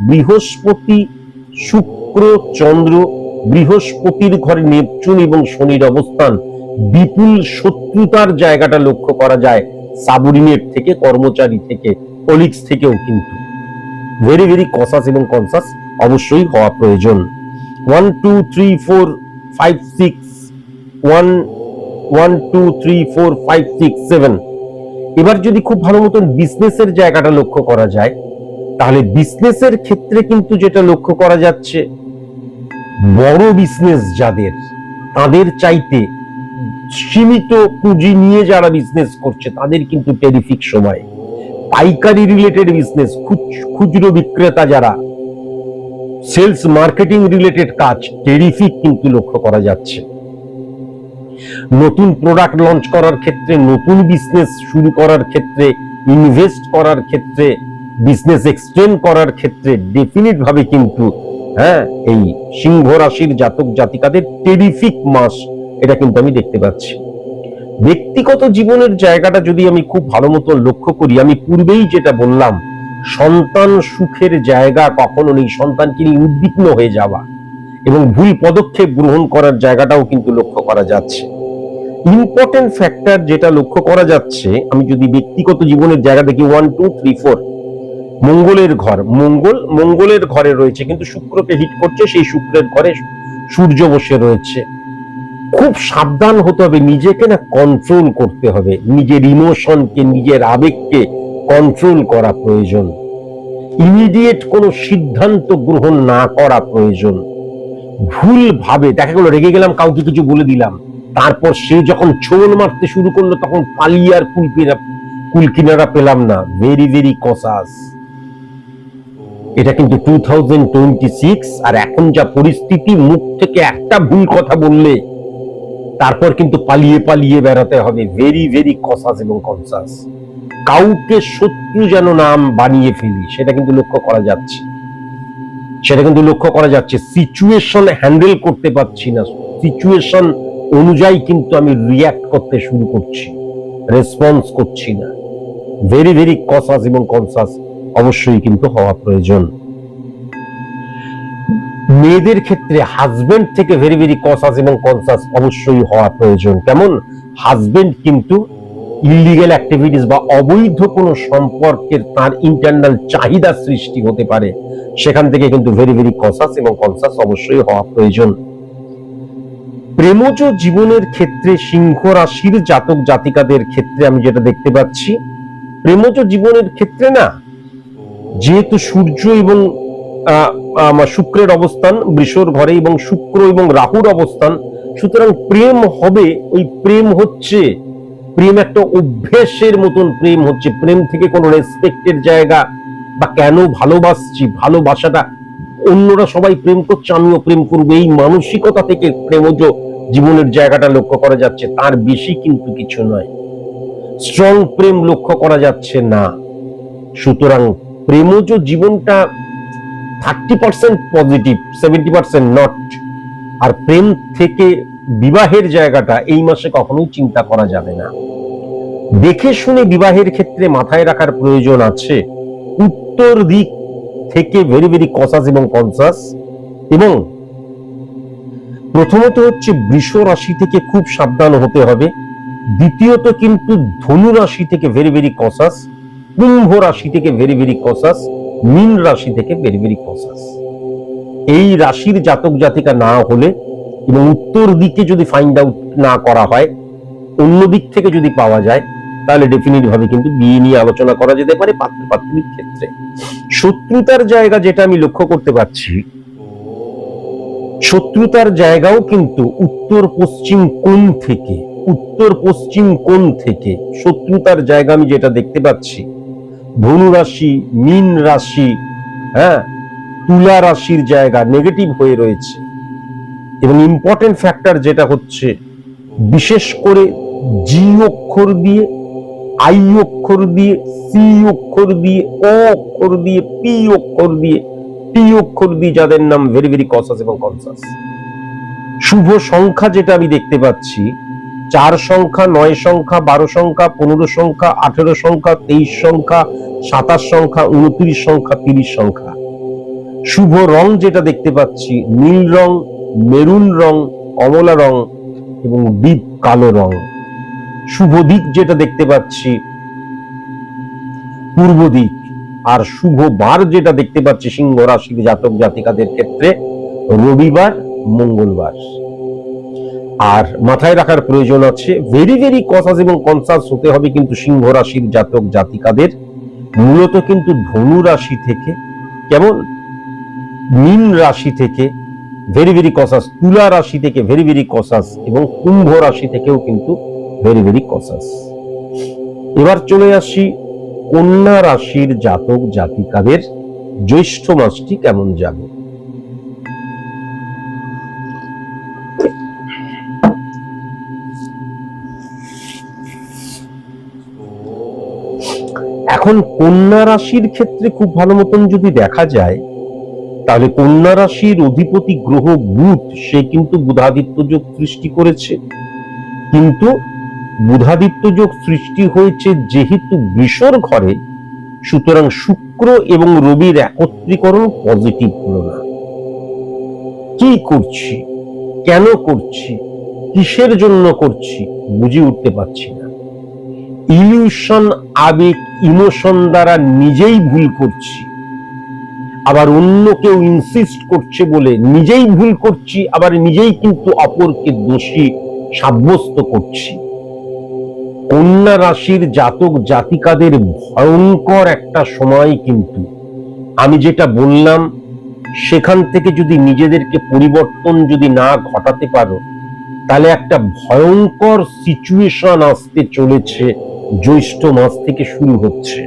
বৃহস্পতি, শুক্র, চন্দ্র, বৃহস্পতির ঘরে নেপচুন এবং শনির অবস্থান, বিপুল শত্রুতার জায়গাটা লক্ষ্য করা যায় সাবঅর্ডিনেট থেকে, কর্মচারী থেকে, কলিগস থেকেও কিন্তু। ভেরি ভেরি কনসাস এবং কনসাস অবশ্যই হওয়া প্রয়োজন। 1 2 3 4 5 6 1 1 2 3 4 5 6 7। এবার যদি খুব ভালো মতন বিজনেসের জায়গাটা লক্ষ্য করা যায় তাহলে বিজনেসের ক্ষেত্রে কিন্তু যেটা লক্ষ্য করা যাচ্ছে, বড় বিজনেস যাদের, তাদের চাইতে সীমিত পুঁজি নিয়ে যারা বিজনেস করছে তাদের কিন্তু টেরিফিক সময়। পাইকারি রিলেটেড বিজনেস, খুচরো বিক্রেতা যারা, সেলস মার্কেটিং রিলেটেড কাজ, টেরিফিক কিন্তু লক্ষ্য করা যাচ্ছে। নতুন প্রোডাক্ট লঞ্চ করার ক্ষেত্রে, নতুন বিজনেস শুরু করার ক্ষেত্রে, ইনভেস্ট করার ক্ষেত্রে, বিজনেস এক্সটেন্ড করার ক্ষেত্রে ডেফিনিট ভাবে কিন্তু এই সিংহ রাশির জাতক জাতিকাদের টেরিফিক মাস, এটা কিন্তু আমি দেখতে পাচ্ছি। ব্যক্তিগত জীবনের জায়গাটা যদি আমি খুব ভালো মতো লক্ষ্য করি, আমি পূর্বেই যেটা বললাম, সন্তান সুখের জায়গা কখনো নেই, সন্তানকে নিয়ে উদ্বিগ্ন হয়ে যাওয়া এবং ভুল পদক্ষেপ গ্রহণ করার জায়গাটাও কিন্তু লক্ষ্য করা যাচ্ছে। ইম্পর্টেন্ট ফ্যাক্টর যেটা লক্ষ্য করা যাচ্ছে, আমি যদি ব্যক্তিগত জীবনের জায়গা দেখি 1 2 3 4, মঙ্গলের ঘর, মঙ্গলের ঘরে রয়েছে কিন্তু শুক্রকে হিট করছে, সেই শুক্রের ঘরে সূর্য বসে রয়েছে। খুব সাবধান হতে হবে, নিজেকে না কন্ট্রোল করতে হবে, নিজের ইমোশনকে, নিজের আবেগকে কন্ট্রোল করা প্রয়োজন। ইমিডিয়েট কোনো সিদ্ধান্ত গ্রহণ না করা প্রয়োজন। ভুল ভাবে দেখা গেল রেগে গেলাম, কাউকে কিছু বলে দিলাম, তারপর সে যখন ছোল মারতে শুরু করলো তখন পালিয়ে আর কুল কিনারা পেলাম না। Very very conscious. এটা কিন্তু 2026, আর এখন যা পরিস্থিতি, মুখ থেকে একটা ভুল কথা বললে তারপর কিন্তু পালিয়ে পালিয়ে বেড়াতে হবে। ভেরি ভেরি কনসাস এবং কনসাস। কাউকে শত্রু যেন নাম বানিয়ে ফেলি সেটা কিন্তু লক্ষ্য করা যাচ্ছে। সিচুয়েশন হ্যান্ডেল করতে পারছি না, সিচুয়েশন অনুযায়ী কিন্তু আমি রিয়াক্ট করতে শুরু করছি, রেসপন্স করছি না। ভেরি ভেরি কনসাস এবং কনসাস অবশ্যই কিন্তু হওয়া প্রয়োজন। মেয়েদের ক্ষেত্রে হাজবেন্ড থেকে ভেরি ভেরি কনসাস এবং কনসাস অবশ্যই হওয়া প্রয়োজন। কেমন? হাজবেন্ড কিন্তু ইলিগাল অ্যাক্টিভিটিস বা অবৈধ কোনো সম্পর্কের তার ইন্টারনাল চাহিদা সৃষ্টি হতে পারে, সেখান থেকে কিন্তু ভেরি ভেরি কনসাস এবং কনসাস অবশ্যই হওয়া প্রয়োজন। প্রেমজ জীবনের ক্ষেত্রে সিংহ রাশির জাতক জাতিকাদের ক্ষেত্রে আমি যেটা দেখতে পাচ্ছি, প্রেমজ জীবনের ক্ষেত্রে না, যেহেতু সূর্য এবং শুক্রের অবস্থান বৃষর ঘরে এবং শুক্র এবং রাহুর অবস্থান, সুতরাং প্রেম হবে। ওই প্রেম হচ্ছে, প্রেম একটা অভ্যেসের মতন প্রেম হচ্ছে। প্রেম থেকে কোনো রেসপেক্টের জায়গা বা কেন ভালোবাসছি, ভালোবাসাটা অন্যরা সবাই প্রেম করছে আমিও প্রেম করবো, এই মানসিকতা থেকে প্রেমজ জীবনের জায়গাটা লক্ষ্য করা যাচ্ছে। তার বেশি কিন্তু কিছু নয়, স্ট্রং প্রেম লক্ষ্য করা যাচ্ছে না। সুতরাং প্রেমজ জীবনটা 30% পজিটিভ, 70% নট। আর প্রেম থেকে বিবাহের জায়গাটা এই মাসে কখনোই চিন্তা করা যাবে না। দেখে শুনে বিবাহের ক্ষেত্রে মাথায় রাখার প্রয়োজন আছে, উত্তর দিক থেকে ভেরি ভেরি কসাস এবং কনসাস। এবং প্রথমত হচ্ছে বৃষ রাশি থেকে খুব সাবধান হতে হবে। দ্বিতীয়ত কিন্তু ধনু রাশি থেকে ভেরি ভেরি কসাস, কুম্ভ রাশি থেকে ভেরি ভেরি কসাস, মীন রাশি থেকে ভেরি ভেরি কসাস। এই রাশির জাতক জাতিকা না হলে এবং উত্তর দিকে যদি ফাইন্ড আউট না করা হয়, অন্য দিক থেকে যদি পাওয়া যায়, তাহলে ডেফিনিট ভাবে কিন্তু বিয়ে নিয়ে আলোচনা করা যেতে পারে পাত্র পাত্রীর ক্ষেত্রে। শত্রুতার জায়গা যেটা আমি লক্ষ্য করতে পারছি, শত্রুতার জায়গাও কিন্তু উত্তর পশ্চিম কোণ থেকে, উত্তর পশ্চিম কোণ থেকে শত্রুতার জায়গা আমি যেটা দেখতে পাচ্ছি, ধনু রাশি, মীন রাশি, তুলা রাশির জায়গা নেগেটিভ হয়ে রয়েছে। এবং ইম্পর্টেন্ট ফ্যাক্টর যেটা হচ্ছে, বিশেষ করে জি অক্ষর দিয়ে, আই অক্ষর দিয়ে, সি অক্ষর দিয়ে, ও অক্ষর দিয়ে, পি অক্ষর দিয়ে, টি অক্ষর দিয়ে যাদের নাম ভেরি ভেরি কসাস এবং কনসাস। শুভ সংখ্যা যেটা আমি দেখতে পাচ্ছি, 4 সংখ্যা, 9 সংখ্যা, 12 সংখ্যা, 15 সংখ্যা, 18 সংখ্যা, 23 সংখ্যা, 27 সংখ্যা, 29 সংখ্যা, 30 সংখ্যা। শুভ রং যেটা দেখতে পাচ্ছি, নীল রং, মেরুন রং, কমলা রং এবং ডিপ কালো রং। শুভ দিক যেটা দেখতে পাচ্ছি, পূর্ব দিক। আর শুভ বার যেটা দেখতে পাচ্ছি সিংহ রাশির জাতক জাতিকাদের ক্ষেত্রে, রবিবার, মঙ্গলবার। আর মাথায় রাখার প্রয়োজন আছে, ভেরি ভেরি কসাস এবং কনসাস হতে হবে কিন্তু সিংহ রাশির জাতক জাতিকাদের মূলত কিন্তু ধনু রাশি থেকে, কেমন, মীন রাশি থেকে ভেরি ভেরি কসাস, তুলা রাশি থেকে ভেরি ভেরি কসাস এবং কুম্ভ রাশি থেকেও কিন্তু ভেরি ভেরি কসাস। এবার চলে আসি কন্যা রাশির জাতক জাতিকাদের জ্যৈষ্ঠ মাসটি কেমন যাবে। এখন কন্যা রাশির ক্ষেত্রে খুব ভালো মতন যদি দেখা যায়, তাহলে কন্যা রাশির অধিপতি গ্রহ বুধ, সে কিন্তু বুধাদিত্য যোগ সৃষ্টি করেছে। কিন্তু বুধাদিত্য যোগ সৃষ্টি হয়েছে যেহেতু বৃষর ঘরে, সুতরাং শুক্র এবং রবির একত্রীকরণ পজিটিভ হলো না। কি করছি, কেন করছি, কিসের জন্য করছি বুঝে উঠতে পারছি না। ইলিউশন, আবেগ, ইমোশন দ্বারা নিজেই ভুল করছি, আবার অন্য কেউ ইনসিস্ট করছে বলে নিজেই ভুল করছি, আবার নিজেই কিন্তু অপরকে দোষী সাব্যস্ত করছি। কন্যা রাশির জাতক জাতিকাদের ভয়ঙ্কর একটা সময়, কিন্তু আমি যেটা বললাম সেখান থেকে যদি নিজেদেরকে পরিবর্তন যদি না ঘটাতে পারো, তাহলে একটা ভয়ঙ্কর সিচুয়েশন আসতে চলেছে। জ্যৈষ্ঠ মাস থেকে শুরু হচ্ছে।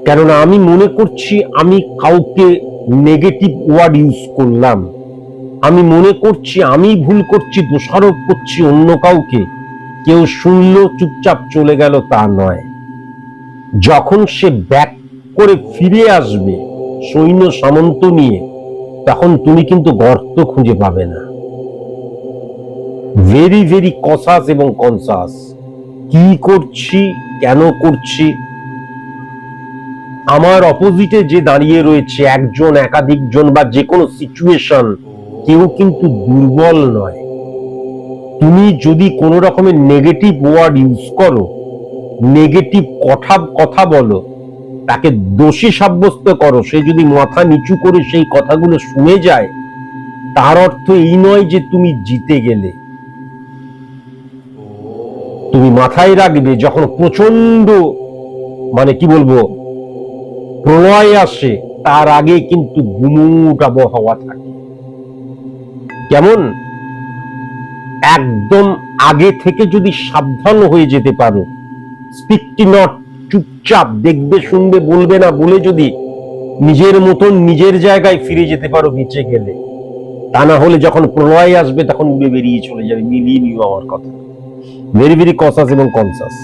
কেননা আমি মনে করছি আমি কাউকে নেগেটিভ ওয়ার্ড ইউজ করলাম, আমি মনে করছি আমি ভুল করছি, দোষারোপ করছি অন্য কাউকে, কেউ শুনলো চুপচাপ চলে গেল তা নয়। যখন সে ব্যাক করে ফিরে আসবে সৈন্য সামন্ত নিয়ে, তখন তুমি কিন্তু গর্ত খুঁজে পাবে না। ভেরি ভেরি কসাস এবং কনসাস। কি করছি, কেন করছি, আমার অপোজিটে যে দাঁড়িয়ে রয়েছে একজন, একাধিকজন বা যে কোনো সিচুয়েশন, কেউ কিন্তু দুর্বল নয়। তুমি যদি কোন রকমের নেগেটিভ ওয়ার্ড ইউজ করো, নেগেটিভ কথা বলো, তাকে দোষী সাব্যস্ত করো, সে যদি মাথা নিচু করে সেই কথাগুলো শুনে যায়, তার অর্থ এই নয় যে তুমি জিতে গেলে। তুমি মাথায় রাখবে, যখন প্রচন্ড কি বলবো প্রলয় আসে, তার আগে কিন্তু গুমুট আবহাওয়া থাকে। কেমন, একদম আগে থেকে যদি সাবধান হয়ে যেতে পারো, স্পিকটি নট, চুপচাপ দেখবে, শুনবে, বলবে না বলে যদি নিজের মতন নিজের জায়গায় ফিরে যেতে পারো বেঁচে গেলে, তা না হলে যখন প্রলয় আসবে তখন উড়ে বেরিয়ে চলে যাবে। মিলিয়ে নিও আমার কথা। ভেরি ভেরি কসাস এবং কনসাস।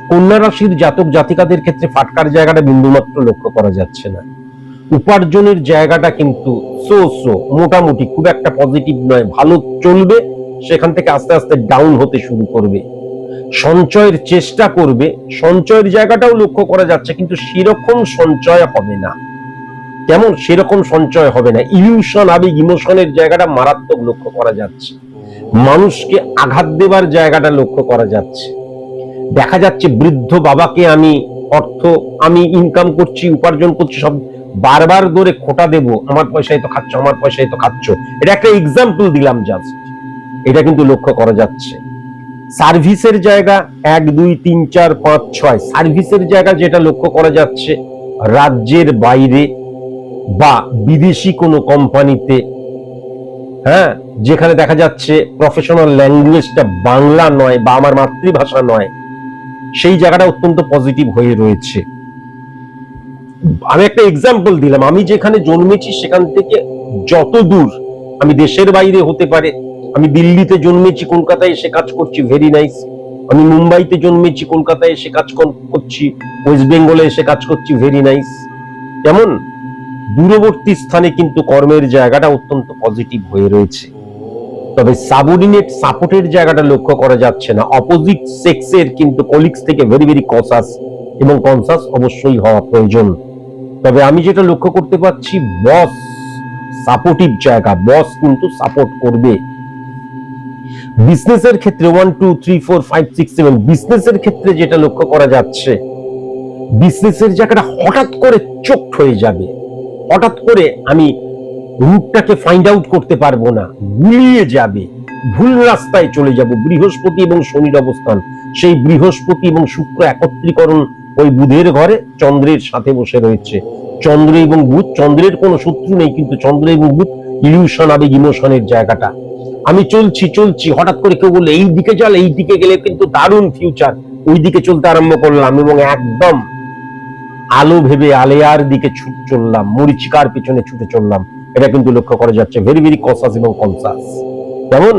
কন্যা রাশির জাতক জাতিকাদের ক্ষেত্রে ফাটকার জায়গাটা বিন্দুমাত্র লক্ষ্য করা যাচ্ছে না। উপার্জনের জায়গাটা কিন্তু মোটামুটি, খুব একটা পজিটিভ নয়। ভালো চলবে, সেখান থেকে আস্তে আস্তে ডাউন হতে শুরু করবে। সঞ্চয়ের চেষ্টা করবে, সঞ্চয়ের জায়গাটাও লক্ষ্য করা যাচ্ছে, কিন্তু সেরকম সঞ্চয় হবে না। কেমন সেরকম সঞ্চয় হবে না, ইলিউশন, আবেগ, ইমোশনের জায়গাটা মারাত্মক লক্ষ্য করা যাচ্ছে, মানুষকে আঘাত দেবার জায়গাটা লক্ষ্য করা যাচ্ছে। দেখা যাচ্ছে বৃদ্ধ বাবাকে আমি ইনকাম করছি, উপার্জন করছি, সব বারবার ধরে খোটা দেব, আমার পয়সায় তো খাচ্ছ, আমার পয়সায় তো খাচ্ছ। এটা একটা এক্সাম্পল দিলাম জাস্ট, এটা কিন্তু লক্ষ্য করা যাচ্ছে। সার্ভিসের জায়গা 1 2 3 4 5 6, সার্ভিসের জায়গা যেটা লক্ষ্য করা যাচ্ছে, রাজ্যের বাইরে বা বিদেশি কোনো কোম্পানিতে, হ্যাঁ, যেখানে দেখা যাচ্ছে প্রফেশনাল ল্যাঙ্গুয়েজটা বাংলা নয় বা আমার মাতৃভাষা নয়, সেই জায়গাটা অত্যন্ত পজিটিভ হয়ে রয়েছে। আমি একটা এক্সাম্পল দিলাম, আমি যেখানে জন্মেছি সেখান থেকে যত দূর, আমি দেশের বাইরে হতে পারে, আমি দিল্লিতে জন্মেছি, কলকাতায় এসে কাজ করছি, ভেরি নাইস। আমি মুম্বাইতে জন্মেছি, কলকাতায় এসে কাজ করছি, ওয়েস্ট বেঙ্গলে এসে কাজ করছি, ভেরি নাইস। যেমন দূরবর্তী স্থানে কিন্তু কর্মের জায়গাটা অত্যন্ত পজিটিভ হয়ে রয়েছে। তবে সাবঅর্ডিনেট সাপোর্টের জায়গাটা লক্ষ্য করা যাচ্ছে না। অপোজিট সেক্সের কিন্তু কলিগস থেকে ভেরি ভেরি কনসাস এবং কনসাস অবশ্যই হওয়া প্রয়োজন। তবে আমি যেটা লক্ষ্য করতে পারছি, বস সাপোর্টিভ জায়গা, বস কিন্তু সাপোর্ট করবে। বিজনেসের ক্ষেত্রে 1 2 3 4 5 6 7, বিজনেসের ক্ষেত্রে যেটা লক্ষ্য করা যাচ্ছে, বিজনেসের জায়গাটা হঠাৎ করে চোখ হয়ে যাবে, হঠাৎ করে আমি রুটটাকে ফাইন্ড আউট করতে পারবো না, গুলিয়ে যাবে, ভুল রাস্তায় চলে যাব। বৃহস্পতি এবং শনির অবস্থান, সেই বৃহস্পতি এবং শুক্র একত্রীকরণ ওই বুধের ঘরে চন্দ্রের সাথে বসে রয়েছে। চন্দ্র এবং বুধ, চন্দ্রের কোনো শত্রু নেই, কিন্তু চন্দ্র এবং বুধ ইলিউশন, আবেগ, ইমোশনের জায়গাটা। আমি চলছি, হঠাৎ করে কেউ বললো এই দিকে চল, এই দিকে গেলে কিন্তু দারুণ ফিউচার, ওই দিকে চলতে আরম্ভ করলাম এবং একদম আলো ভেবে আলেয়ার দিকে চললাম, মরিচিকার পিছনে ছুটে চললাম। এটা কিন্তু লক্ষ্য করা যাচ্ছে, ভেরি ভেরি কনসাস এবং কনসাস। যেমন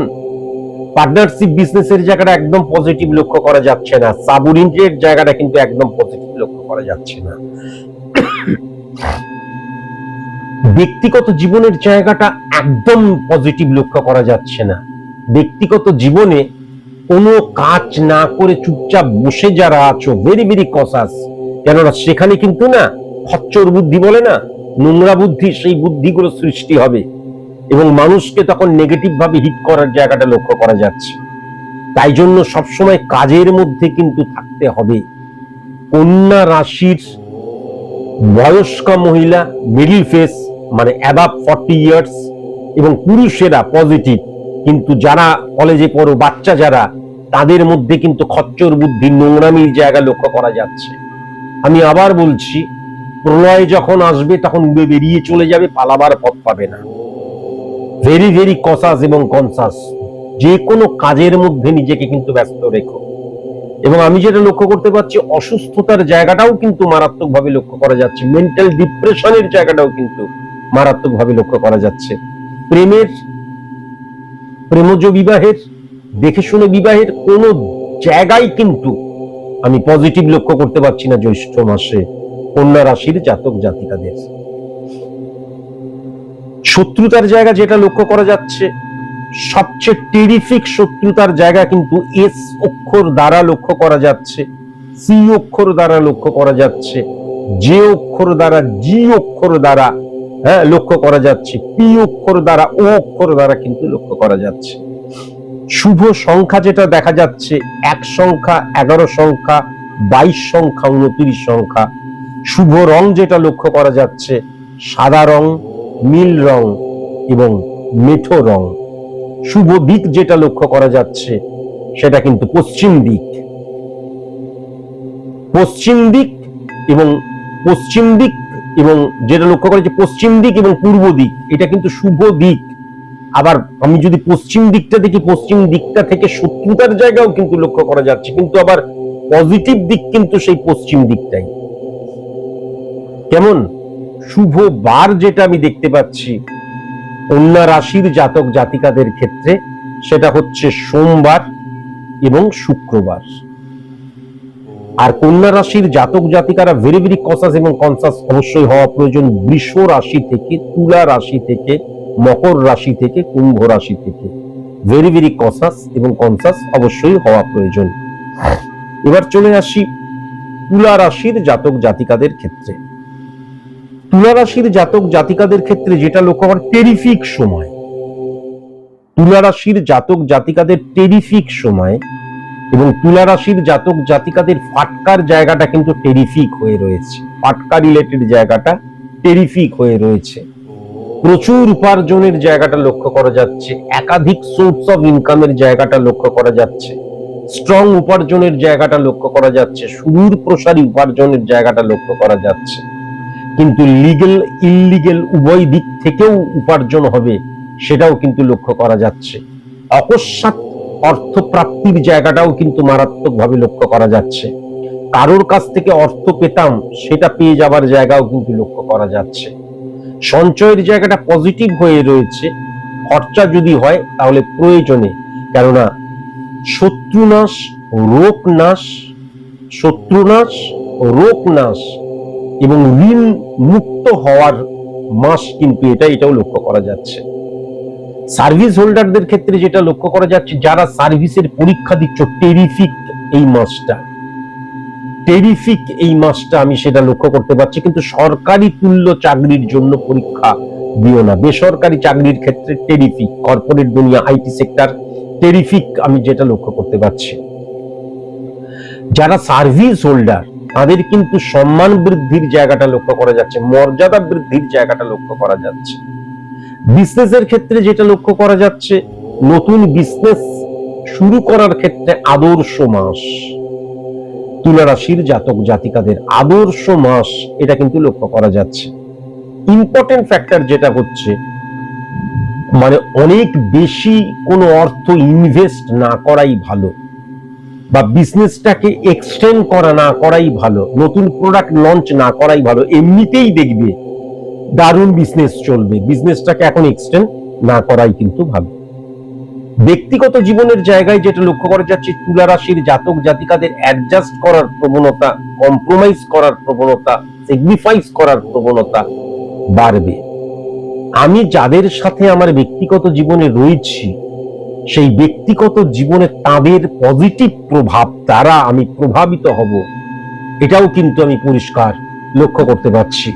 পার্টনারশিপ বিজনেসের জায়গাটা একদম পজিটিভ লক্ষ্য করা যাচ্ছে না, সাবঅর্ডিনেটের জায়গাটা কিন্তু একদম পজিটিভ লক্ষ্য করা যাচ্ছে না। ব্যক্তিগত জীবনের জায়গাটা একদম পজিটিভ লক্ষ্য করা যাচ্ছে না। ব্যক্তিগত জীবনে কোনো কাজ না করে চুপচাপ বসে যারা আছো, ভেরি ভেরি কনসাস, কেননা সেখানে কিন্তু না খচ্চর বুদ্ধি বলে না, নোংরা বুদ্ধি, সেই বুদ্ধিগুলো সৃষ্টি হবে এবং মানুষকে তখন নেগেটিভ ভাবে হিট করার জায়গাটা লক্ষ্য করা যাচ্ছে। তাই জন্য সবসময় কাজের মধ্যে কিন্তু থাকতে হবে। কন্যা রাশির বয়স্কা মহিলা, মিডল ফেস মানে অ্যাবাভ 40 ইয়ার্স, এবং পুরুষেরা পজিটিভ, কিন্তু যারা কলেজে পড়ো, বাচ্চা যারা, তাদের মধ্যে কিন্তু খচ্চর বুদ্ধি, নোংরামির জায়গা লক্ষ্য করা যাচ্ছে। আমি আবার বলছি, প্রলয় যখন আসবে তখন উড়ে বেরিয়ে চলে যাবে, পালাবার পথ পাবে না। ভেরি ভেরি কনসাস এবং কনসাস, যে কোনো কাজের মধ্যে নিজেকে কিন্তু ব্যস্ত রেখো। এবং আমি যেটা লক্ষ্য করতে পারছি, অসুস্থতার জায়গাটাও কিন্তু মারাত্মকভাবে লক্ষ্য করা যাচ্ছে, মেন্টাল ডিপ্রেশনের জায়গাটাও কিন্তু মারাত্মকভাবে লক্ষ্য করা যাচ্ছে। প্রেমজ বিবাহের, দেখে শুনে বিবাহের কোন জায়গায় কিন্তু আমি পজিটিভ লক্ষ্য করতে পারছি না জ্যৈষ্ঠ মাসে কন্যা রাশির জাতক জাতিকাদের। শত্রুতার জায়গা যেটা লক্ষ্য করা যাচ্ছে, সবচেয়ে টেরিফিক শত্রুতার জায়গা কিন্তু এস অক্ষর দ্বারা লক্ষ্য করা যাচ্ছে, সি অক্ষর দ্বারা লক্ষ্য করা যাচ্ছে, জে অক্ষর দ্বারা, জি অক্ষর দ্বারা লক্ষ্য করা যাচ্ছে, পি অক্ষর দ্বারা, ও অক্ষর দ্বারা কিন্তু লক্ষ্য করা যাচ্ছে। শুভ সংখ্যা যেটা দেখা যাচ্ছে, 1 সংখ্যা, 11 সংখ্যা, 22 সংখ্যা, 29 সংখ্যা। শুভ রং যেটা লক্ষ্য করা যাচ্ছে, সাদা রং, নীল রং এবং মেঠো রং। শুভ দিক যেটা লক্ষ্য করা যাচ্ছে, সেটা কিন্তু পশ্চিম দিক। এবং যেটা লক্ষ্য করা যাচ্ছে, পশ্চিম দিক এবং পূর্ব দিক, এটা কিন্তু শুভ দিক। আবার আমি যদি পশ্চিম দিকটা দেখি, পশ্চিম দিকটা থেকে শত্রুতার জায়গাও কিন্তু লক্ষ্য করা যাচ্ছে, কিন্তু আবার পজিটিভ দিক কিন্তু সেই পশ্চিম দিকটাই। কেমন শুভ বার যেটা আমি দেখতে পাচ্ছি কন্যা রাশির জাতক জাতিকাদের ক্ষেত্রে, সেটা হচ্ছে সোমবার এবং শুক্রবার। আর কন্যা রাশির জাতক জাতিকারা ভেরি ভেরি কনসাস এবং কনসাস অবশ্যই হওয়া প্রয়োজন, বৃষ রাশি থেকে, তুলা রাশি থেকে, মকর রাশি থেকে, কুম্ভ রাশি থেকে। ভেরি ভেরি কনসাস এবং কনসাস অবশ্যই হওয়া প্রয়োজন। এবার চলে আসি তুলা রাশির জাতক জাতিকাদের ক্ষেত্রে। তুলা রাশির জাতক জাতিকাদের ক্ষেত্রে যেটা লক্ষ্য করার, টেরিফিক সময়। তুলা রাশির জাতক জাতিকাদের টেরিফিক সময়, এবং তুলা রাশির জাতক জাতিকাদের ফাটকার জায়গাটা কিন্তু টেরিফিক হয়ে রয়েছে। ফাটকা রিলেটেড জায়গাটা টেরিফিক হয়ে রয়েছে। প্রচুর উপার্জনের জায়গাটা লক্ষ্য করা যাচ্ছে, একাধিক সোর্স অফ ইনকামের জায়গাটা লক্ষ্য করা যাচ্ছে, স্ট্রং উপার্জনের জায়গাটা লক্ষ্য করা যাচ্ছে, সুদূর প্রসারী উপার্জনের জায়গাটা লক্ষ্য করা যাচ্ছে। কিন্তু লিগ্যাল ইললিগ্যাল উভয় দিক থেকেও উপার্জন হবে, সেটাও কিন্তু লক্ষ্য করা যাচ্ছে। অকস্মাৎ অর্থ প্রাপ্তির জায়গাটাও কিন্তু মারাত্মকভাবে লক্ষ্য করা যাচ্ছে। কারোর কাছ থেকে অর্থ পেতাম, সেটা পেয়ে যাবার জায়গাও কিন্তু লক্ষ্য করা যাচ্ছে। সঞ্চয়ের জায়গাটা পজিটিভ হয়ে রয়েছে। খরচা যদি হয় তাহলে প্রয়োজনে, কেননা শত্রুনাশ, রোগ নাশ এবং ঋণ মুক্ত হওয়ার মাস কিন্তু এটাও লক্ষ্য করা যাচ্ছে। সার্ভিস হোল্ডারদের ক্ষেত্রে যেটা লক্ষ্য করা যাচ্ছে, যারা সার্ভিসের পরীক্ষা দিচ্ছ, টেরিফিক এই মাসটা আমি সেটা লক্ষ্য করতে পারছি। কিন্তু সরকারি তুল্য চাকরির জন্য পরীক্ষা দিও না। বেসরকারি চাকরির ক্ষেত্রে টেরিফিক, কর্পোরেট দুনিয়া, আইটি সেক্টর টেরিফিক আমি যেটা লক্ষ্য করতে পারছি। যারা সার্ভিস হোল্ডার তাদের কিন্তু সম্মান বৃদ্ধির জায়গাটা লক্ষ্য করা যাচ্ছে, মর্যাদা বৃদ্ধির জায়গাটা লক্ষ্য করা যাচ্ছে। বিজনেসের ক্ষেত্রে যেটা লক্ষ্য করা যাচ্ছে, নতুন বিজনেস শুরু করার ক্ষেত্রে আদর্শ মাস। তুলা রাশির জাতক জাতিকাদের আদর্শ মাস, এটা কিন্তু লক্ষ্য করা যাচ্ছে। ইম্পর্টেন্ট ফ্যাক্টর যেটা হচ্ছে, মানে অনেক বেশি কোনো অর্থ ইনভেস্ট না করাই ভালো, বা বিজনেসটাকে এক্সটেন্ড না করাই ভালো, নতুন প্রোডাক্ট লঞ্চ না করাই ভালো। এমনিতেই দেখবে দারুণ বিজনেস চলবে, বিজনেসটাকে এখন এক্সটেন্ড না করাই কিন্তু ভালো। ব্যক্তিগত জীবনের জায়গায় যেটা লক্ষ্য করা যাচ্ছে, তুলা রাশির জাতক জাতিকাদের অ্যাডজাস্ট করার প্রবণতা, কম্প্রোমাইজ করার প্রবণতা, স্যাক্রিফাইস করার প্রবণতা বাড়বে। আমি যাদের সাথে আমার ব্যক্তিগত জীবনে রয়েছি, সেই ব্যক্তিগত জীবনে তাদের পজিটিভ প্রভাব দ্বারা আমি প্রভাবিত হব, এটাও কিন্তু আমি পরিষ্কার লক্ষ্য করতে পারছি।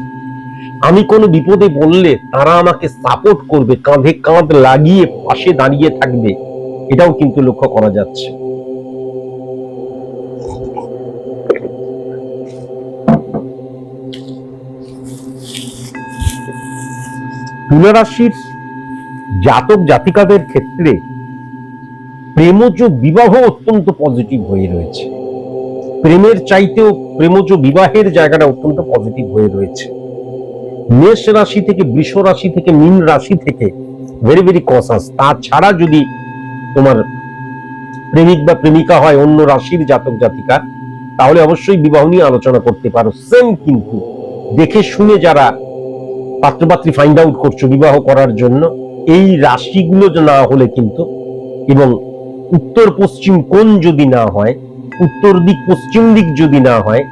আমি কোনো বিপদে বললে তারা আমাকে সাপোর্ট করবে, কাঁধে কাঁধ লাগিয়ে পাশে দাঁড়িয়ে থাকবে, এটাও কিন্তু লক্ষ্য করা যাচ্ছে। তুলা রাশির জাতক জাতিকাদের ক্ষেত্রে প্রেমজ বিবাহ অত্যন্ত পজিটিভ হয়ে রয়েছে। প্রেমের চাইতেও প্রেমজ বিবাহের জায়গাটা অত্যন্ত পজিটিভ হয়ে রয়েছে। মেষ রাশি থেকে, বৃষ রাশি থেকে, মীন রাশি থেকে ভেরি ভেরি কসাস। তাছাড়া যদি তোমার প্রেমিক বা প্রেমিকা হয় অন্য রাশির জাতক জাতিকা, তাহলে অবশ্যই বিবাহ নিয়ে আলোচনা করতে পারো। সেম কিন্তু দেখে শুনে যারা পাত্রপাত্রী ফাইন্ড আউট করছো বিবাহ করার জন্য, এই রাশিগুলো না হলে কিন্তু, এবং উত্তর পশ্চিম কোণ যদি না হয়, উত্তর দিক পশ্চিম দিক যদি না হয়,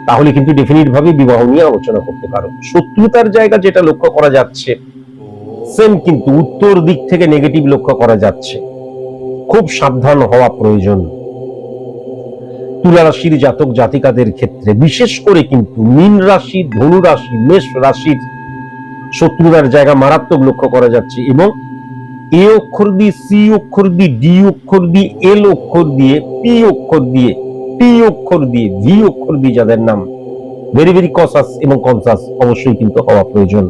তাহলে কিন্তু ডেফিনিট ভাবে বিবাহ নিয়ে আলোচনা করতে পারো। শত্রুতার জায়গা যেটা লক্ষ্য করা যাচ্ছে, সেম কিন্তু উত্তর দিক থেকে নেগেটিভ লক্ষ্য করা যাচ্ছে। খুব সাবধান হওয়া প্রয়োজন তুলা রাশির জাতক জাতিকাদের ক্ষেত্রে। বিশেষ করে কিন্তু মীন রাশি, ধনু রাশি, মেষ রাশির শত্রুতার জায়গা মারাত্মক লক্ষ্য করা যাচ্ছে। এবং এ অক্ষর দিয়ে, সি অক্ষর দিয়ে, ডি অক্ষর দিয়ে, এল অক্ষর দিয়ে, পি অক্ষর দিয়ে, টি অক্ষর দিয়ে, ভি অক্ষর দিয়ে যাদের নাম, ভেরি ভেরি কসাস এবং কনসাস অবশ্যই কিন্তু হওয়া প্রয়োজন।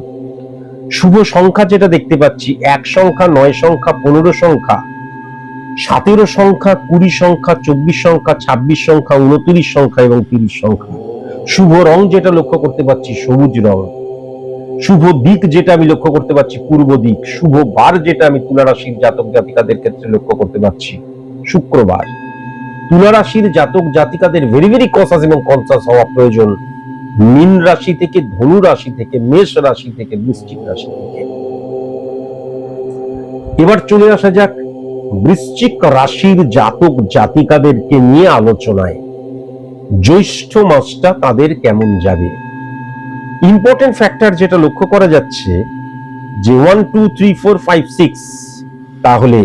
শুভ সংখ্যা যেটা দেখতে পাচ্ছি, 1 সংখ্যা, 9 সংখ্যা, 15 সংখ্যা, 17 সংখ্যা, 20 সংখ্যা, 24 সংখ্যা, 26 সংখ্যা, 29 সংখ্যা এবং 30 সংখ্যা। শুভ রং যেটা লক্ষ্য করতে পাচ্ছি, সবুজ রং। শুভ দিক যেটা আমি লক্ষ্য করতে পারছি, পূর্ব দিক। শুভ বার যেটা আমি তুলা রাশির জাতক জাতিকাদের ক্ষেত্রে লক্ষ্য করতে পারছি, শুক্রবার। তুলা রাশির জাতক জাতিকাদের ভেরি ভেরি কসাস এবং কনসাস হওয়া প্রয়োজন মীন রাশি থেকে, ধনু রাশি থেকে, মেষ রাশি থেকে, বৃশ্চিক রাশি থেকে। এবার চলে আসা যাক বৃশ্চিক রাশির জাতক জাতিকাদেরকে নিয়ে আলোচনায়। জ্যৈষ্ঠ মাসটা তাদের কেমন যাবে? ইম্পর্টেন্ট ফ্যাক্টর যেটা লক্ষ্য করা যাচ্ছে যে 1 2 3 4 5 6, তাহলে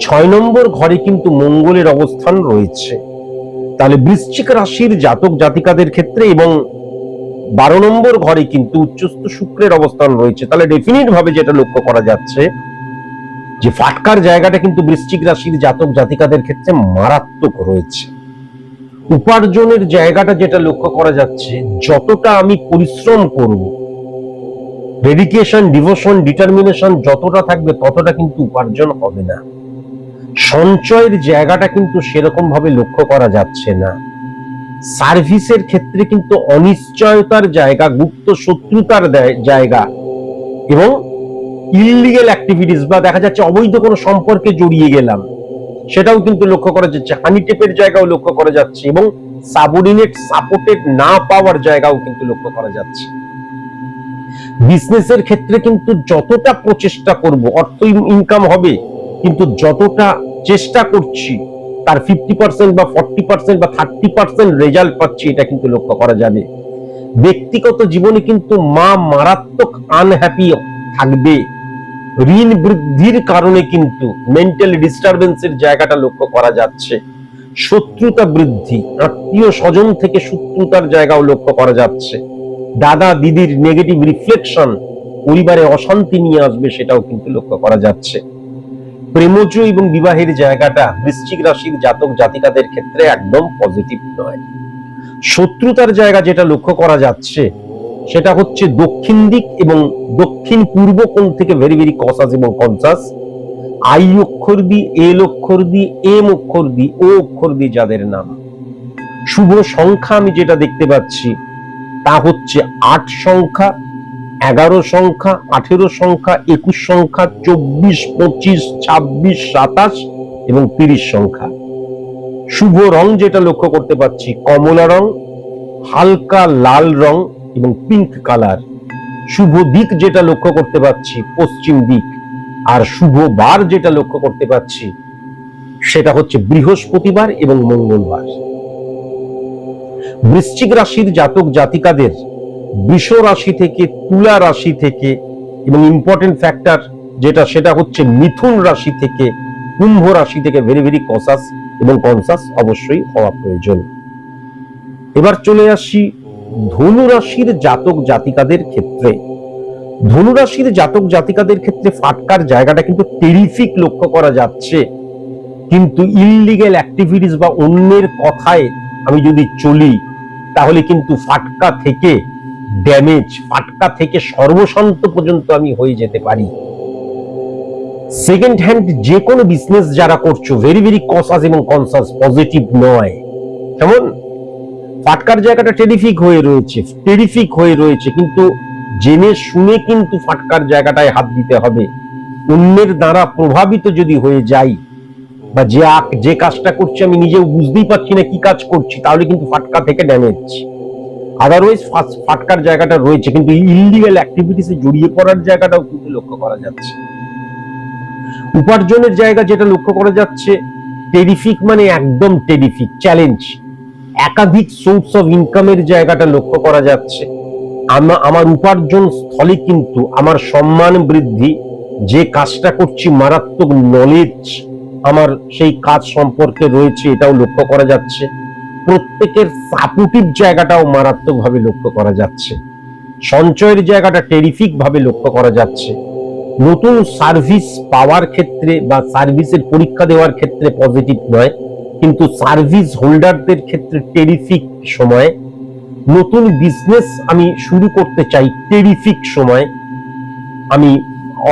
6 নম্বর ঘরে কিন্তু মঙ্গলের অবস্থান রয়েছে। তাহলে বৃশ্চিক রাশির জাতক জাতিকাদের ক্ষেত্রে এবং 12 নম্বর ঘরে কিন্তু উচ্চস্থ শুক্রের অবস্থান রয়েছে। তাহলে ডেফিনিট ভাবে যেটা লক্ষ্য করা যাচ্ছে যে ফাটকার জায়গাটা কিন্তু বৃশ্চিক রাশির জাতক জাতিকাদের ক্ষেত্রে মারাত্মক রয়েছে। উপার্জনের জায়গাটা যেটা লক্ষ্য করা যাচ্ছে, যতটা আমি পরিশ্রম করব, ডেডিকেশন, ডিভোশন, ডিটারমিনেশন যতটা থাকবে ততটা কিন্তু উপার্জন হবে না। সঞ্চয়ের জায়গাটা কিন্তু সেরকম ভাবে লক্ষ্য করা যাচ্ছে না। সার্ভিসের ক্ষেত্রে কিন্তু অনিশ্চয়তার জায়গা, গুপ্ত শত্রুতার জায়গা এবং ইললিগ্যাল অ্যাক্টিভিটিস বা দেখা যাচ্ছে অবৈধ কোনো সম্পর্কে জড়িয়ে গেলাম, সেটাও কিন্তু লক্ষ্য করা যাচ্ছে। হানি টেপের জায়গাও লক্ষ্য করা যাচ্ছে এবং সাবঅর্ডিনেট সাপোর্টেড না পাওয়ার জায়গাও কিন্তু লক্ষ্য করা যাচ্ছে। বিজনেসের ক্ষেত্রে কিন্তু যতটা প্রচেষ্টা করব অর্থ ইনকাম হবে, কিন্তু যতটা চেষ্টা করছি তার 50% বা 40% বা 30% রেজাল্ট পাচ্ছি, এটা কিন্তু লক্ষ্য করা যাবে। ব্যক্তিগত জীবনে কিন্তু মা মারাত্মক আনহ্যাপি থাকবে। ঋণ বৃদ্ধির কারণে কিন্তু মেন্টাল ডিস্টারবেন্সের জায়গাটা লক্ষ্য করা যাচ্ছে। শত্রুতা বৃদ্ধি, আত্মীয় স্বজন থেকে শত্রুতার জায়গাও লক্ষ্য করা যাচ্ছে। দাদা দিদির নেগেটিভ রিফ্লেকশন পরিবারে অশান্তি নিয়ে আসবে, সেটাও কিন্তু লক্ষ্য করা যাচ্ছে। প্রেমজ এবং বিবাহের জায়গাটা বৃশ্চিক রাশির জাতক জাতিকাদের ক্ষেত্রে একদম পজিটিভ নয়। শত্রুতার জায়গা যেটা লক্ষ্য করা যাচ্ছে সেটা হচ্ছে দক্ষিণ দিক এবং দক্ষিণ পূর্ব কোণ থেকে ভেরি ভেরি কসাস এবং কনসাস। আই অক্ষর দিয়ে, এল অক্ষর দিয়ে, এম অক্ষর দিয়ে, ও অক্ষর দিয়ে যাদের নাম। শুভ সংখ্যা আমি যেটা দেখতে পাচ্ছি তা হচ্ছে 8 সংখ্যা, 11 সংখ্যা, 18 সংখ্যা, 21 সংখ্যা, 24, 25, 26, 27 এবং 30 সংখ্যা। শুভ রং যেটা লক্ষ্য করতে পাচ্ছি কমলা রং, হালকা লাল রং এবং পিঙ্ক কালার। শুভ দিক যেটা লক্ষ্য করতে পাচ্ছি পশ্চিম দিক। আর শুভ বার যেটা লক্ষ্য করতে পাচ্ছি সেটা হচ্ছে বৃহস্পতিবার এবং মঙ্গলবার। বৃশ্চিক রাশির জাতক জাতিকাদের বৃষ রাশি থেকে, তুলা রাশি থেকে এবং ইম্পর্টেন্ট ফ্যাক্টর যেটা সেটা হচ্ছে মিথুন রাশি থেকে, কুম্ভ রাশি থেকে ভেরি ভেরি কসাস এবং কনসাস অবশ্যই হওয়া প্রয়োজন। এবার চলে আসি ধনু রাশির জাতক জাতিকাদের ক্ষেত্রে। ধনু রাশির জাতক জাতিকাদের ক্ষেত্রে ফাটকার জায়গাটা কিন্তু টেরিফিক লক্ষ্য করা যাচ্ছে, কিন্তু ইললিগ্যাল অ্যাক্টিভিটিস বা অন্যের কথায় আমি যদি চলি তাহলে কিন্তু ফাটকা থেকে ড্যামেজ, ফাটকা থেকে সর্বশান্ত পর্যন্ত আমি হয়ে যেতে পারি। সেকেন্ড হ্যান্ড যে কোনো বিজনেস যারা করছো ভেরি ভেরি কসাস এবং কনসাস, পজিটিভ নয়। কেমন ফাটকার জায়গাটা টেরিফিক হয়ে রয়েছে, কিন্তু জেনে শুনে কিন্তু ফাটকার জায়গাটায় হাত দিতে হবে। অন্যের দ্বারা প্রভাবিত যদি হয়ে যাই বা যে কাজটা করছি আমি নিজেও বুঝতেই পারছি না কি কাজ করছি, তাহলে কিন্তু ফাটকা থেকে ড্যামেজ। আদারওয়াইজ ফাটকার জায়গাটা রয়েছে, কিন্তু ইললিগ্যাল অ্যাক্টিভিটিসে জড়িয়ে পড়ার জায়গাটাও কিন্তু লক্ষ্য করা যাচ্ছে। উপার্জনের জায়গা যেটা লক্ষ্য করা যাচ্ছে টেরিফিক, মানে একদম টেরিফিক চ্যালেঞ্জ। একাধিক সোর্স অফ ইনকামের জায়গাটা লক্ষ্য করা যাচ্ছে। আমার উপার্জন স্থলে কিন্তু আমার সম্মান বৃদ্ধি, যে কাজটা করছি মারাত্মক নলেজ আমার সেই কাজ সম্পর্কে রয়েছে, এটাও লক্ষ্য করা যাচ্ছে। প্রত্যেকের সাপোর্টিভ জায়গাটাও মারাত্মক ভাবে লক্ষ্য করা যাচ্ছে। সঞ্চয়ের জায়গাটা টেরিফিক ভাবে লক্ষ্য করা যাচ্ছে। নতুন সার্ভিস পাওয়ার ক্ষেত্রে বা সার্ভিসের পরীক্ষা দেওয়ার ক্ষেত্রে পজিটিভ নয়, কিন্তু সার্ভিস হোল্ডারদের ক্ষেত্রে টেরিফিক সময়। নতুন বিজনেস আমি শুরু করতে চাই টেরিফিক সময়। আমি